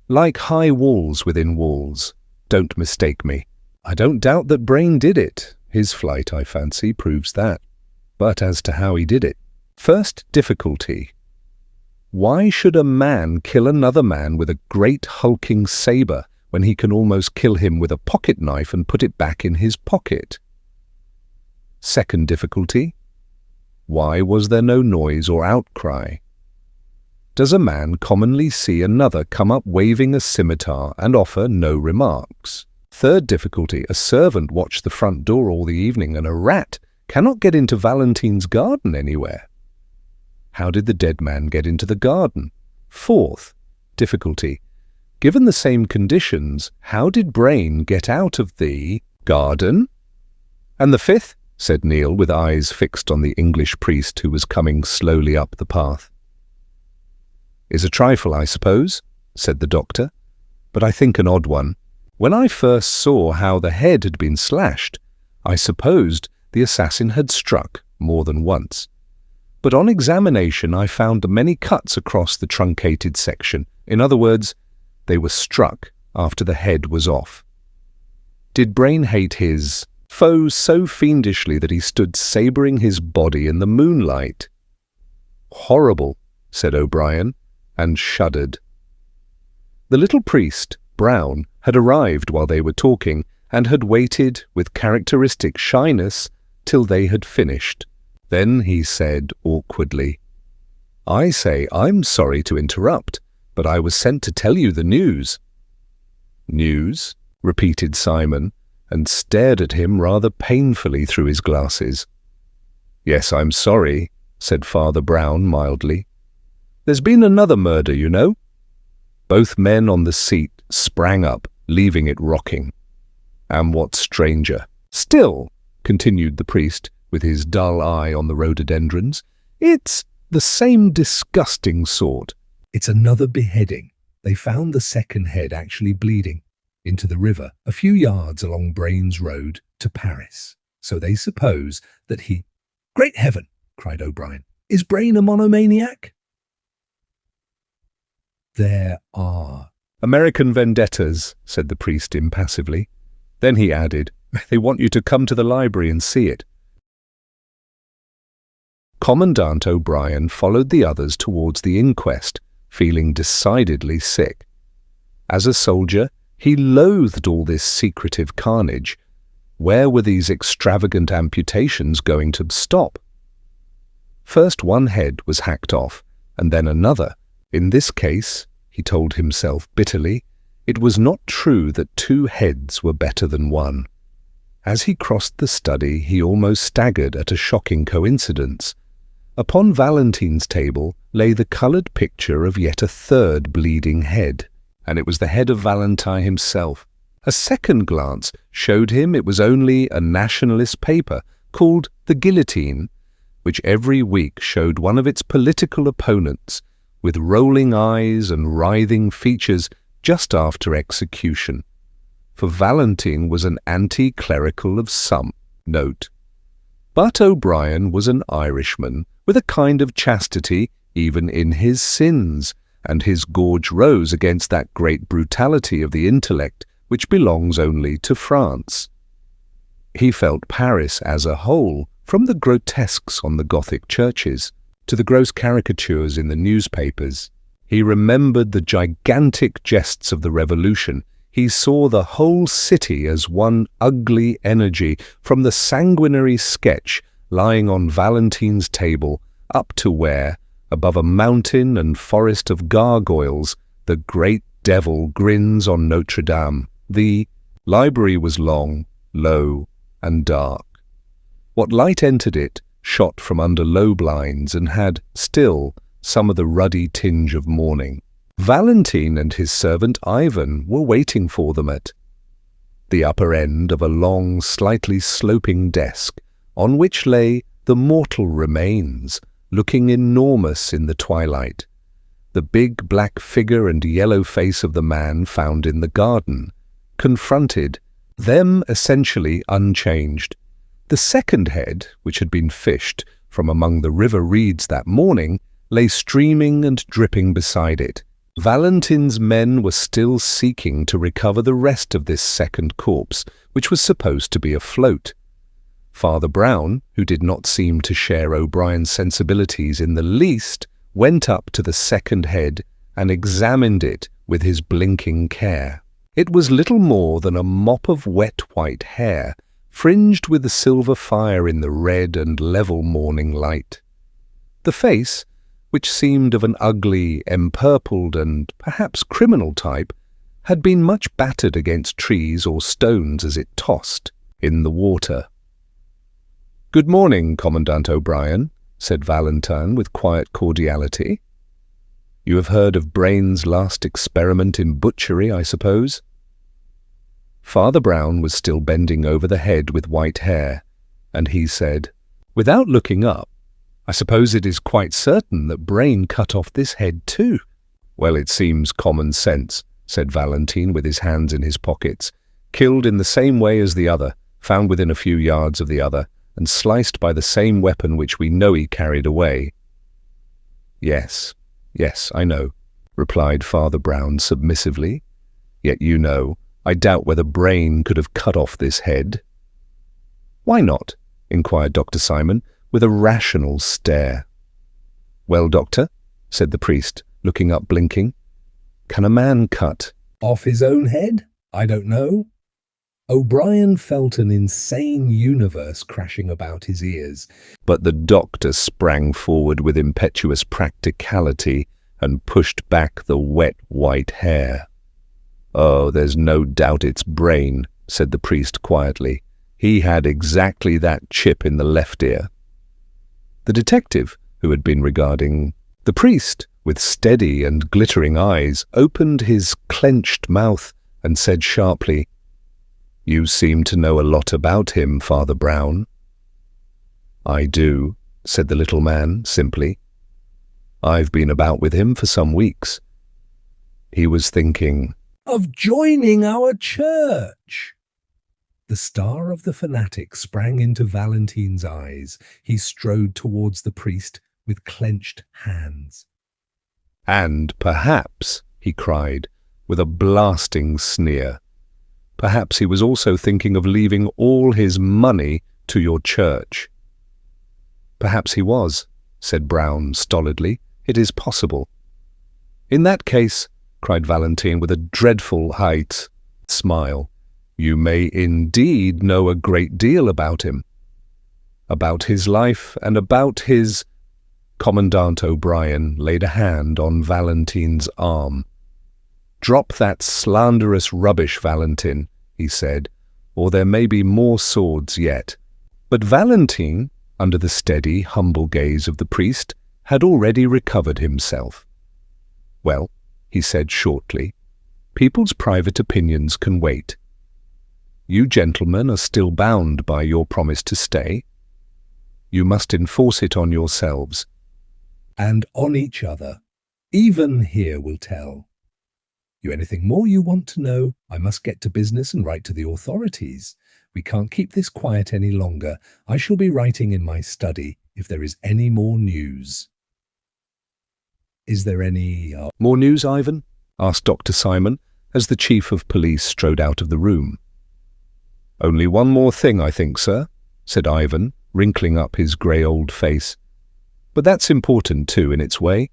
Like high walls within walls. Don't mistake me. I don't doubt that Brain did it. His flight, I fancy, proves that. But as to how he did it. First difficulty. Why should a man kill another man with a great hulking sabre when he can almost kill him with a pocket knife and put it back in his pocket? Second difficulty. Why was there no noise or outcry? Does a man commonly see another come up waving a scimitar and offer no remarks? Third difficulty. A servant watched the front door all the evening and a rat cannot get into Valentine's garden anywhere. How did the dead man get into the garden? Fourth difficulty. Given the same conditions, how did Brain get out of the garden? And the fifth, said Neil, with eyes fixed on the English priest who was coming slowly up the path. Is a trifle, I suppose, said the doctor, but I think an odd one. When I first saw how the head had been slashed, I supposed the assassin had struck more than once. But on examination I found many cuts across the truncated section. In other words, they were struck after the head was off. Did Brain hate his foe so fiendishly that he stood sabring his body in the moonlight? Horrible, said O'Brien, and shuddered. The little priest, Brown, had arrived while they were talking and had waited with characteristic shyness till they had finished. Then he said awkwardly, I say I'm sorry to interrupt, but I was sent to tell you the news. News? Repeated Simon, and stared at him rather painfully through his glasses. Yes, I'm sorry, said Father Brown mildly. There's been another murder, you know. Both men on the seat sprang up, leaving it rocking. And what stranger? Still, continued the priest, with his dull eye on the rhododendrons, it's the same disgusting sort. It's another beheading. They found the second head actually bleeding into the river a few yards along Brain's Road to Paris. So they suppose that he... Great heaven, cried O'Brien. Is Brain a monomaniac? There are American vendettas, said the priest impassively. Then he added, they want you to come to the library and see it. Commandant O'Brien followed the others towards the inquest, feeling decidedly sick. As a soldier, he loathed all this secretive carnage. Where were these extravagant amputations going to stop? First one head was hacked off, and then another. In this case, he told himself bitterly, it was not true that 2 heads were better than 1. As he crossed the study, he almost staggered at a shocking coincidence. Upon Valentine's table lay the coloured picture of yet a 3rd bleeding head, and it was the head of Valentine himself. A second glance showed him it was only a nationalist paper called The Guillotine, which every week showed one of its political opponents with rolling eyes and writhing features just after execution. For Valentine was an anti-clerical of some note. But O'Brien was an Irishman with a kind of chastity even in his sins, and his gorge rose against that great brutality of the intellect which belongs only to France. He felt Paris as a whole, from the grotesques on the Gothic churches to the gross caricatures in the newspapers. He remembered the gigantic jests of the Revolution. He saw the whole city as one ugly energy, from the sanguinary sketch lying on Valentine's table up to where, above a mountain and forest of gargoyles, the great devil grins on Notre Dame. The library was long, low, and dark. What light entered it shot from under low blinds and had, still, some of the ruddy tinge of morning. Valentine and his servant Ivan were waiting for them at the upper end of a long, slightly sloping desk, on which lay the mortal remains, looking enormous in the twilight. The big black figure and yellow face of the man found in the garden, confronted, them essentially unchanged. The second head, which had been fished from among the river reeds that morning, lay streaming and dripping beside it. Valentine's men were still seeking to recover the rest of this second corpse, which was supposed to be afloat. Father Brown, who did not seem to share O'Brien's sensibilities in the least, went up to the second head and examined it with his blinking care. It was little more than a mop of wet white hair, fringed with a silver fire in the red and level morning light. The face, which seemed of an ugly, empurpled and perhaps criminal type, had been much battered against trees or stones as it tossed in the water. "Good morning, Commandant O'Brien," said Valentine with quiet cordiality. "You have heard of Brain's last experiment in butchery, I suppose?" Father Brown was still bending over the head with white hair, and he said, without looking up, "I suppose it is quite certain that Brain cut off this head too." "Well, it seems common sense," said Valentine with his hands in his pockets. "Killed in the same way as the other, found within a few yards of the other, and sliced by the same weapon which we know he carried away." Yes, I know," replied Father Brown submissively. "Yet you know, I doubt whether Brain could have cut off this head." "Why not?" inquired Dr. Simon, with a rational stare. "Well, doctor," said the priest, looking up blinking, "can a man cut off his own head? I don't know." O'Brien felt an insane universe crashing about his ears. But the doctor sprang forward with impetuous practicality and pushed back the wet white hair. "Oh, there's no doubt it's Brain," said the priest quietly. "He had exactly that chip in the left ear." The detective, who had been regarding the priest with steady and glittering eyes, opened his clenched mouth and said sharply, "You seem to know a lot about him, Father Brown." "I do," said the little man simply. "I've been about with him for some weeks." He was thinking of joining our church. The star of the fanatic sprang into Valentine's eyes. He strode towards the priest with clenched hands. "And perhaps," he cried, with a blasting sneer, "perhaps he was also thinking of leaving all his money to your church." "Perhaps he was," said Brown stolidly. "It is possible." "In that case," cried Valentine with a dreadful height smile, "you may indeed know a great deal about him. About his life and about his—" Commandant O'Brien laid a hand on Valentine's arm. "Drop that slanderous rubbish, Valentine," he said, "or there may be more swords yet." But Valentine, under the steady, humble gaze of the priest, had already recovered himself. "Well," he said shortly, "people's private opinions can wait. You gentlemen are still bound by your promise to stay. You must enforce it on yourselves." "And on each other. Even here will tell. You anything more you want to know? I must get to business and write to the authorities. We can't keep this quiet any longer. I shall be writing in my study if there is any more news." "Is there any—" "More news, Ivan?" asked Dr. Simon, as the chief of police strode out of the room. "Only one more thing, I think, sir," said Ivan, wrinkling up his grey old face. "But that's important too, in its way.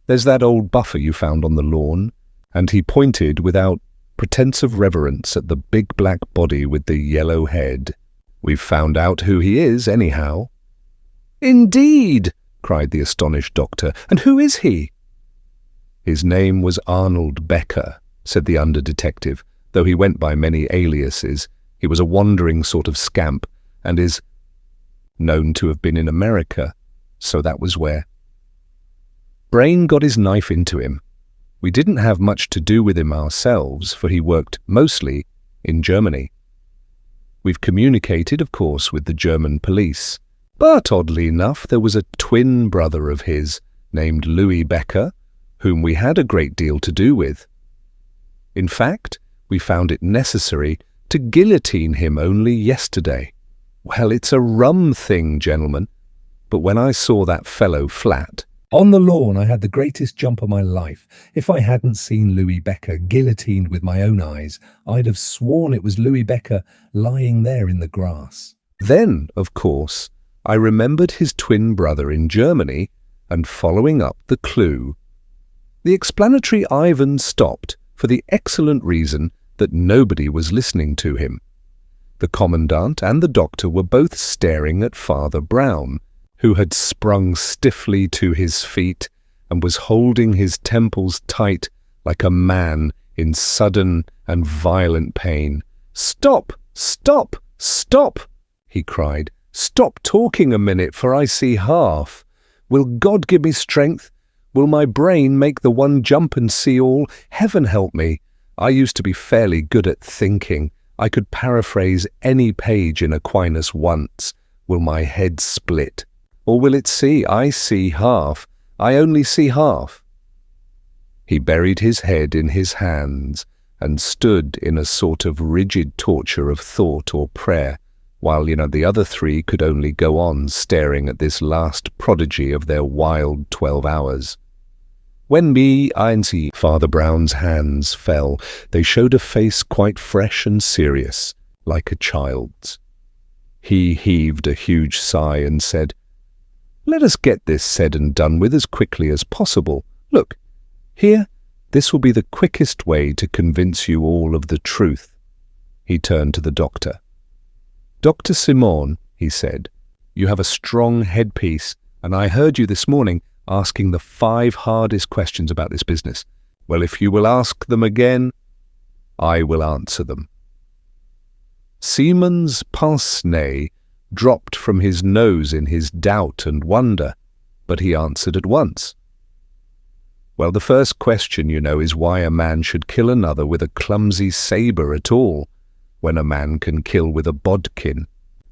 There's that old buffer you found on the lawn," and he pointed without pretense of reverence at the big black body with the yellow head. "We've found out who he is, anyhow." "Indeed!" cried the astonished doctor. "And who is he?" "His name was Arnold Becker," said the under-detective, though he went by many aliases. "He was a wandering sort of scamp, and is—" known to have been in America, so that was where. Brain got his knife into him. We didn't have much to do with him ourselves, for he worked mostly in Germany. We've communicated, of course, with the German police, but oddly enough, there was a twin brother of his named Louis Becker, whom we had a great deal to do with. In fact, we found it necessary to guillotine him only yesterday. Well, it's a rum thing, gentlemen, but when I saw that fellow flat, On the lawn, I had the greatest jump of my life. If I hadn't seen Louis Becker guillotined with my own eyes, I'd have sworn it was Louis Becker lying there in the grass. then, of course, I remembered his twin brother in Germany and following up the clue. The explanatory Ivan stopped for the excellent reason that nobody was listening to him. The commandant and the doctor were both staring at Father Brown, who had sprung stiffly to his feet and was holding his temples tight like a man in sudden and violent pain. "Stop! Stop! Stop!" he cried. "Stop talking a minute, for I see half. Will God give me strength? Will my brain make the one jump and see all? Heaven help me. I used to be fairly good at thinking. I could paraphrase any page in Aquinas once. Will my head split? Or will it see? I see half. I only see half." He buried his head in his hands and stood in a sort of rigid torture of thought or prayer, while, the other three could only go on staring at this last prodigy of their wild 12 hours. When Father Brown's hands fell, they showed a face quite fresh and serious, like a child's. He heaved a huge sigh and said, "Let us get this said and done with as quickly as possible. Look, here, this will be the quickest way to convince you all of the truth." He turned to the doctor. "Dr. Simon," he said, "you have a strong headpiece, and I heard you this morning asking the 5 hardest questions about this business. Well, if you will ask them again, I will answer them." Siemens' pince-nez dropped from his nose in his doubt and wonder, but he answered at once. "Well, the first question, is why a man should kill another with a clumsy sabre at all, when a man can kill with a bodkin."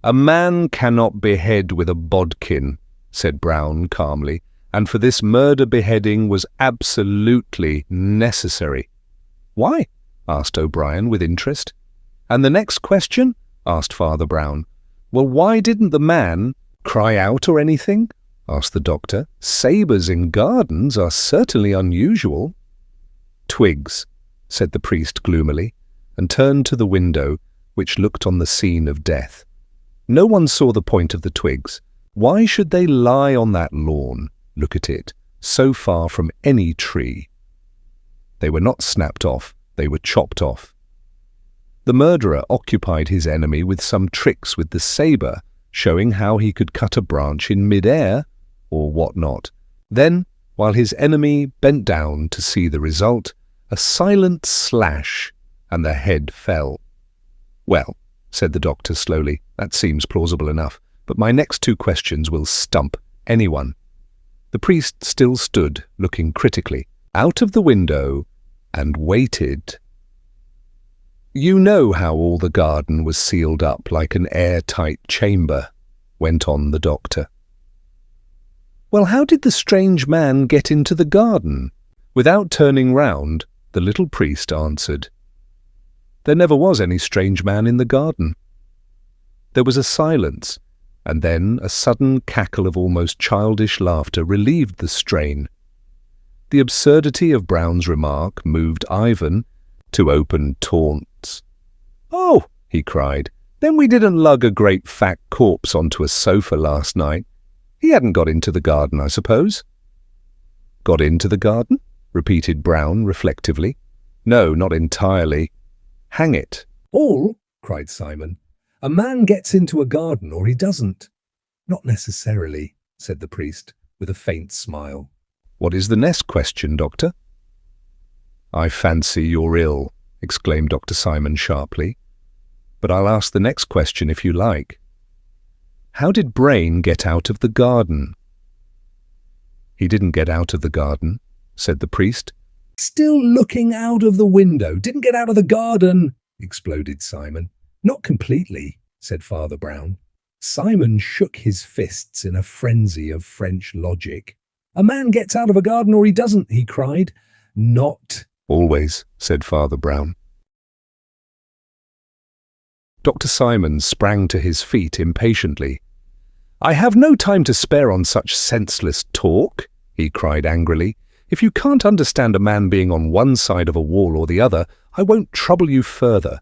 "A man cannot behead with a bodkin," said Brown calmly, "and for this murder beheading was absolutely necessary." "Why?" asked O'Brien with interest. "And the next question?" asked Father Brown. "Well, why didn't the man cry out or anything?" asked the doctor. "Sabres in gardens are certainly unusual." "Twigs," said the priest gloomily, and turned to the window, which looked on the scene of death. "No one saw the point of the twigs. Why should they lie on that lawn? Look at it, so far from any tree. They were not snapped off, they were chopped off. The murderer occupied his enemy with some tricks with the sabre, showing how he could cut a branch in mid-air, or what not. Then, while his enemy bent down to see the result, a silent slash, and the head fell. "Well," said the doctor slowly, "that seems plausible enough, but my next 2 questions will stump anyone." The priest still stood, looking critically out of the window, and waited. "You know how all the garden was sealed up like an airtight chamber," went on the doctor. "Well, how did the strange man get into the garden?" Without turning round, the little priest answered, "There never was any strange man in the garden." There was a silence, and then a sudden cackle of almost childish laughter relieved the strain. The absurdity of Brown's remark moved Ivan to open taunts. "Oh," he cried, "then we didn't lug a great fat corpse onto a sofa last night. He hadn't got into the garden, I suppose?" "Got into the garden?" repeated Brown reflectively. "No, not entirely. Hang it." "All?" cried Simon. "A man gets into a garden or he doesn't." "Not necessarily," said the priest, with a faint smile. "What is the next question, Doctor?" "I fancy you're ill," exclaimed Dr. Simon sharply. "But I'll ask the next question if you like. How did Brain get out of the garden? He didn't get out of the garden, said the priest. Still looking out of the window. Didn't get out of the garden, exploded Simon. Not completely, said Father Brown. Simon shook his fists in a frenzy of French logic. A man gets out of a garden or he doesn't, he cried. Not always, said Father Brown. Dr. Simon sprang to his feet impatiently. I have no time to spare on such senseless talk, he cried angrily. If you can't understand a man being on one side of a wall or the other, I won't trouble you further.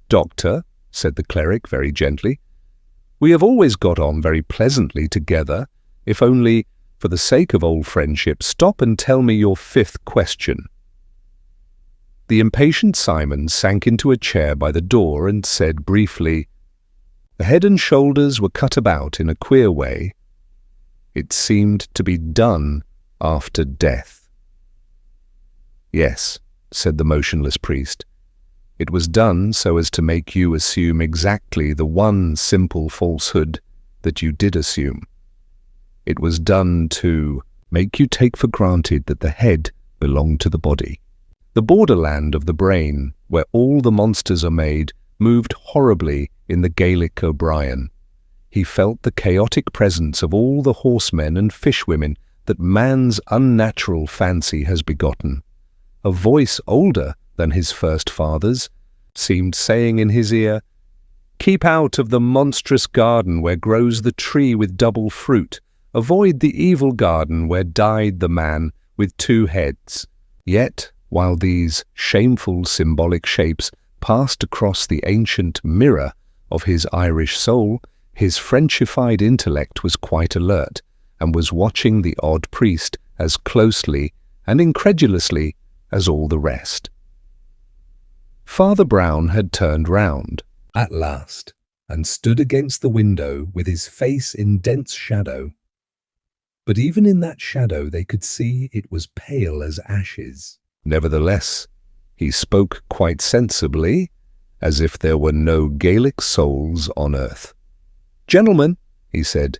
Doctor, said the cleric very gently, we have always got on very pleasantly together. If only, for the sake of old friendship, stop and tell me your fifth question. The impatient Simon sank into a chair by the door and said briefly, the head and shoulders were cut about in a queer way. It seemed to be done after death. Yes, said the motionless priest. It was done so as to make you assume exactly the one simple falsehood that you did assume. It was done to make you take for granted that the head belonged to the body. The borderland of the brain, where all the monsters are made, moved horribly in the Gaelic O'Brien. He felt the chaotic presence of all the horsemen and fishwomen that man's unnatural fancy has begotten. A voice older than his first father's seemed saying in his ear, keep out of the monstrous garden where grows the tree with double fruit. Avoid the evil garden where died the man with two heads. Yet, while these shameful symbolic shapes passed across the ancient mirror of his Irish soul, his Frenchified intellect was quite alert and was watching the odd priest as closely and incredulously as all the rest. Father Brown had turned round, at last, and stood against the window with his face in dense shadow. But even in that shadow they could see it was pale as ashes. Nevertheless, he spoke quite sensibly, as if there were no Gaelic souls on earth. Gentlemen, he said,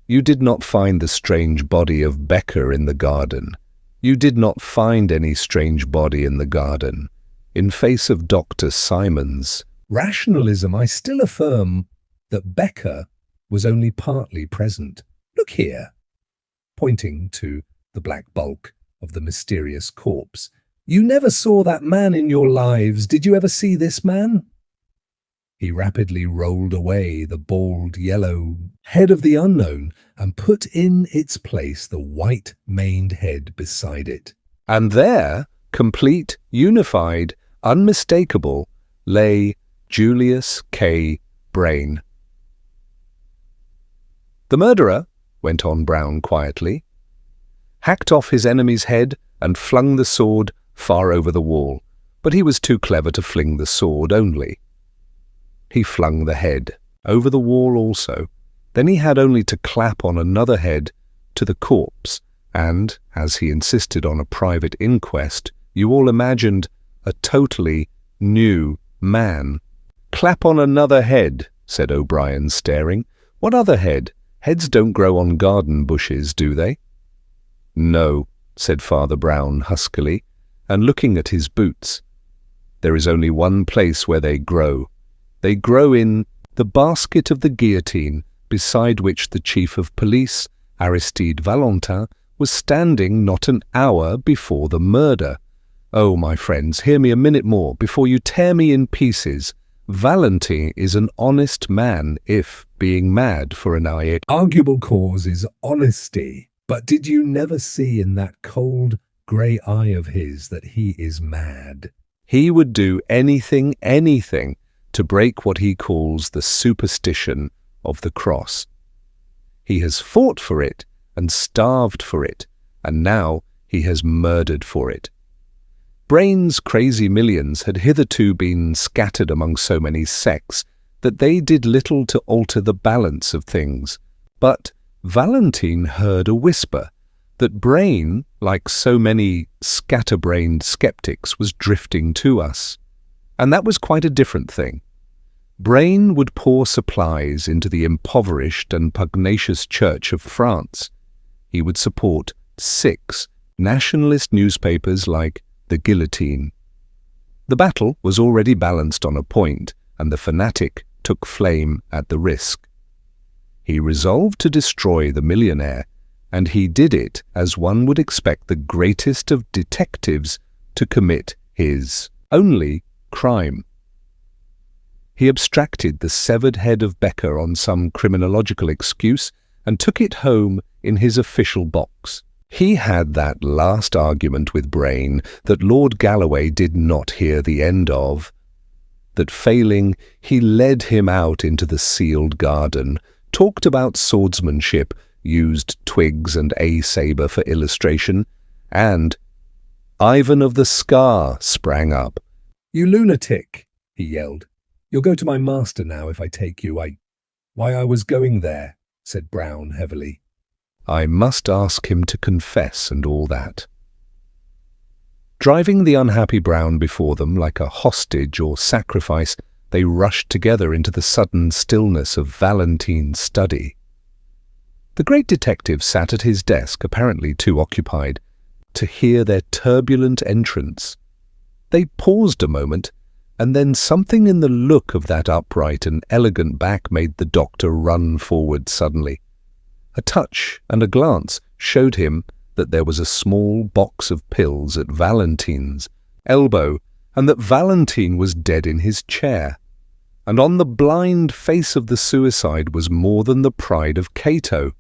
you did not find the strange body of Becker in the garden. You did not find any strange body in the garden. In face of Dr. Simon's rationalism, I still affirm that Becker was only partly present. Look here, pointing to the black bulk of the mysterious corpse. You never saw that man in your lives. Did you ever see this man? He rapidly rolled away the bald yellow head of the unknown and put in its place the white-maned head beside it. And there, complete, unified, unmistakable, lay Julius K. Brain. The murderer, went on Brown quietly, hacked off his enemy's head and flung the sword far over the wall, but he was too clever to fling the sword only. He flung the head over the wall also. Then he had only to clap on another head to the corpse, and, as he insisted on a private inquest, you all imagined a totally new man. Clap on another head, said O'Brien, staring. What other head? Heads don't grow on garden bushes, do they? No, said Father Brown huskily, and looking at his boots. There is only one place where they grow. They grow in the basket of the guillotine, beside which the chief of police, Aristide Valentin, was standing not an hour before the murder. Oh, my friends, hear me a minute more before you tear me in pieces. Valentin is an honest man if, being mad for an arguable cause is honesty. But did you never see in that cold, grey eye of his that he is mad? He would do anything, to break what he calls the superstition of the cross. He has fought for it and starved for it, and now he has murdered for it. Brain's crazy millions had hitherto been scattered among so many sects that they did little to alter the balance of things. But Valentine heard a whisper that Brain, like so many scatterbrained skeptics, was drifting to us. And that was quite a different thing. Brain would pour supplies into the impoverished and pugnacious Church of France. He would support 6 nationalist newspapers like The Guillotine. The battle was already balanced on a point, and the fanatic took flame at the risk. He resolved to destroy the millionaire, and he did it as one would expect the greatest of detectives to commit his only crime. He abstracted the severed head of Becker on some criminological excuse and took it home in his official box. He had that last argument with Brain that Lord Galloway did not hear the end of. That failing, he led him out into the sealed garden, talked about swordsmanship, used twigs and a sabre for illustration, and Ivan of the Scar sprang up. "You lunatic," he yelled. "You'll go to my master now if I take you. Why, I was going there," said Brown heavily. I must ask him to confess and all that. Driving the unhappy Brown before them like a hostage or sacrifice, they rushed together into the sudden stillness of Valentine's study. The great detective sat at his desk, apparently too occupied to hear their turbulent entrance. They paused a moment, and then something in the look of that upright and elegant back made the doctor run forward suddenly. A touch and a glance showed him that there was a small box of pills at Valentine's elbow, and that Valentine was dead in his chair. And on the blind face of the suicide was more than the pride of Cato.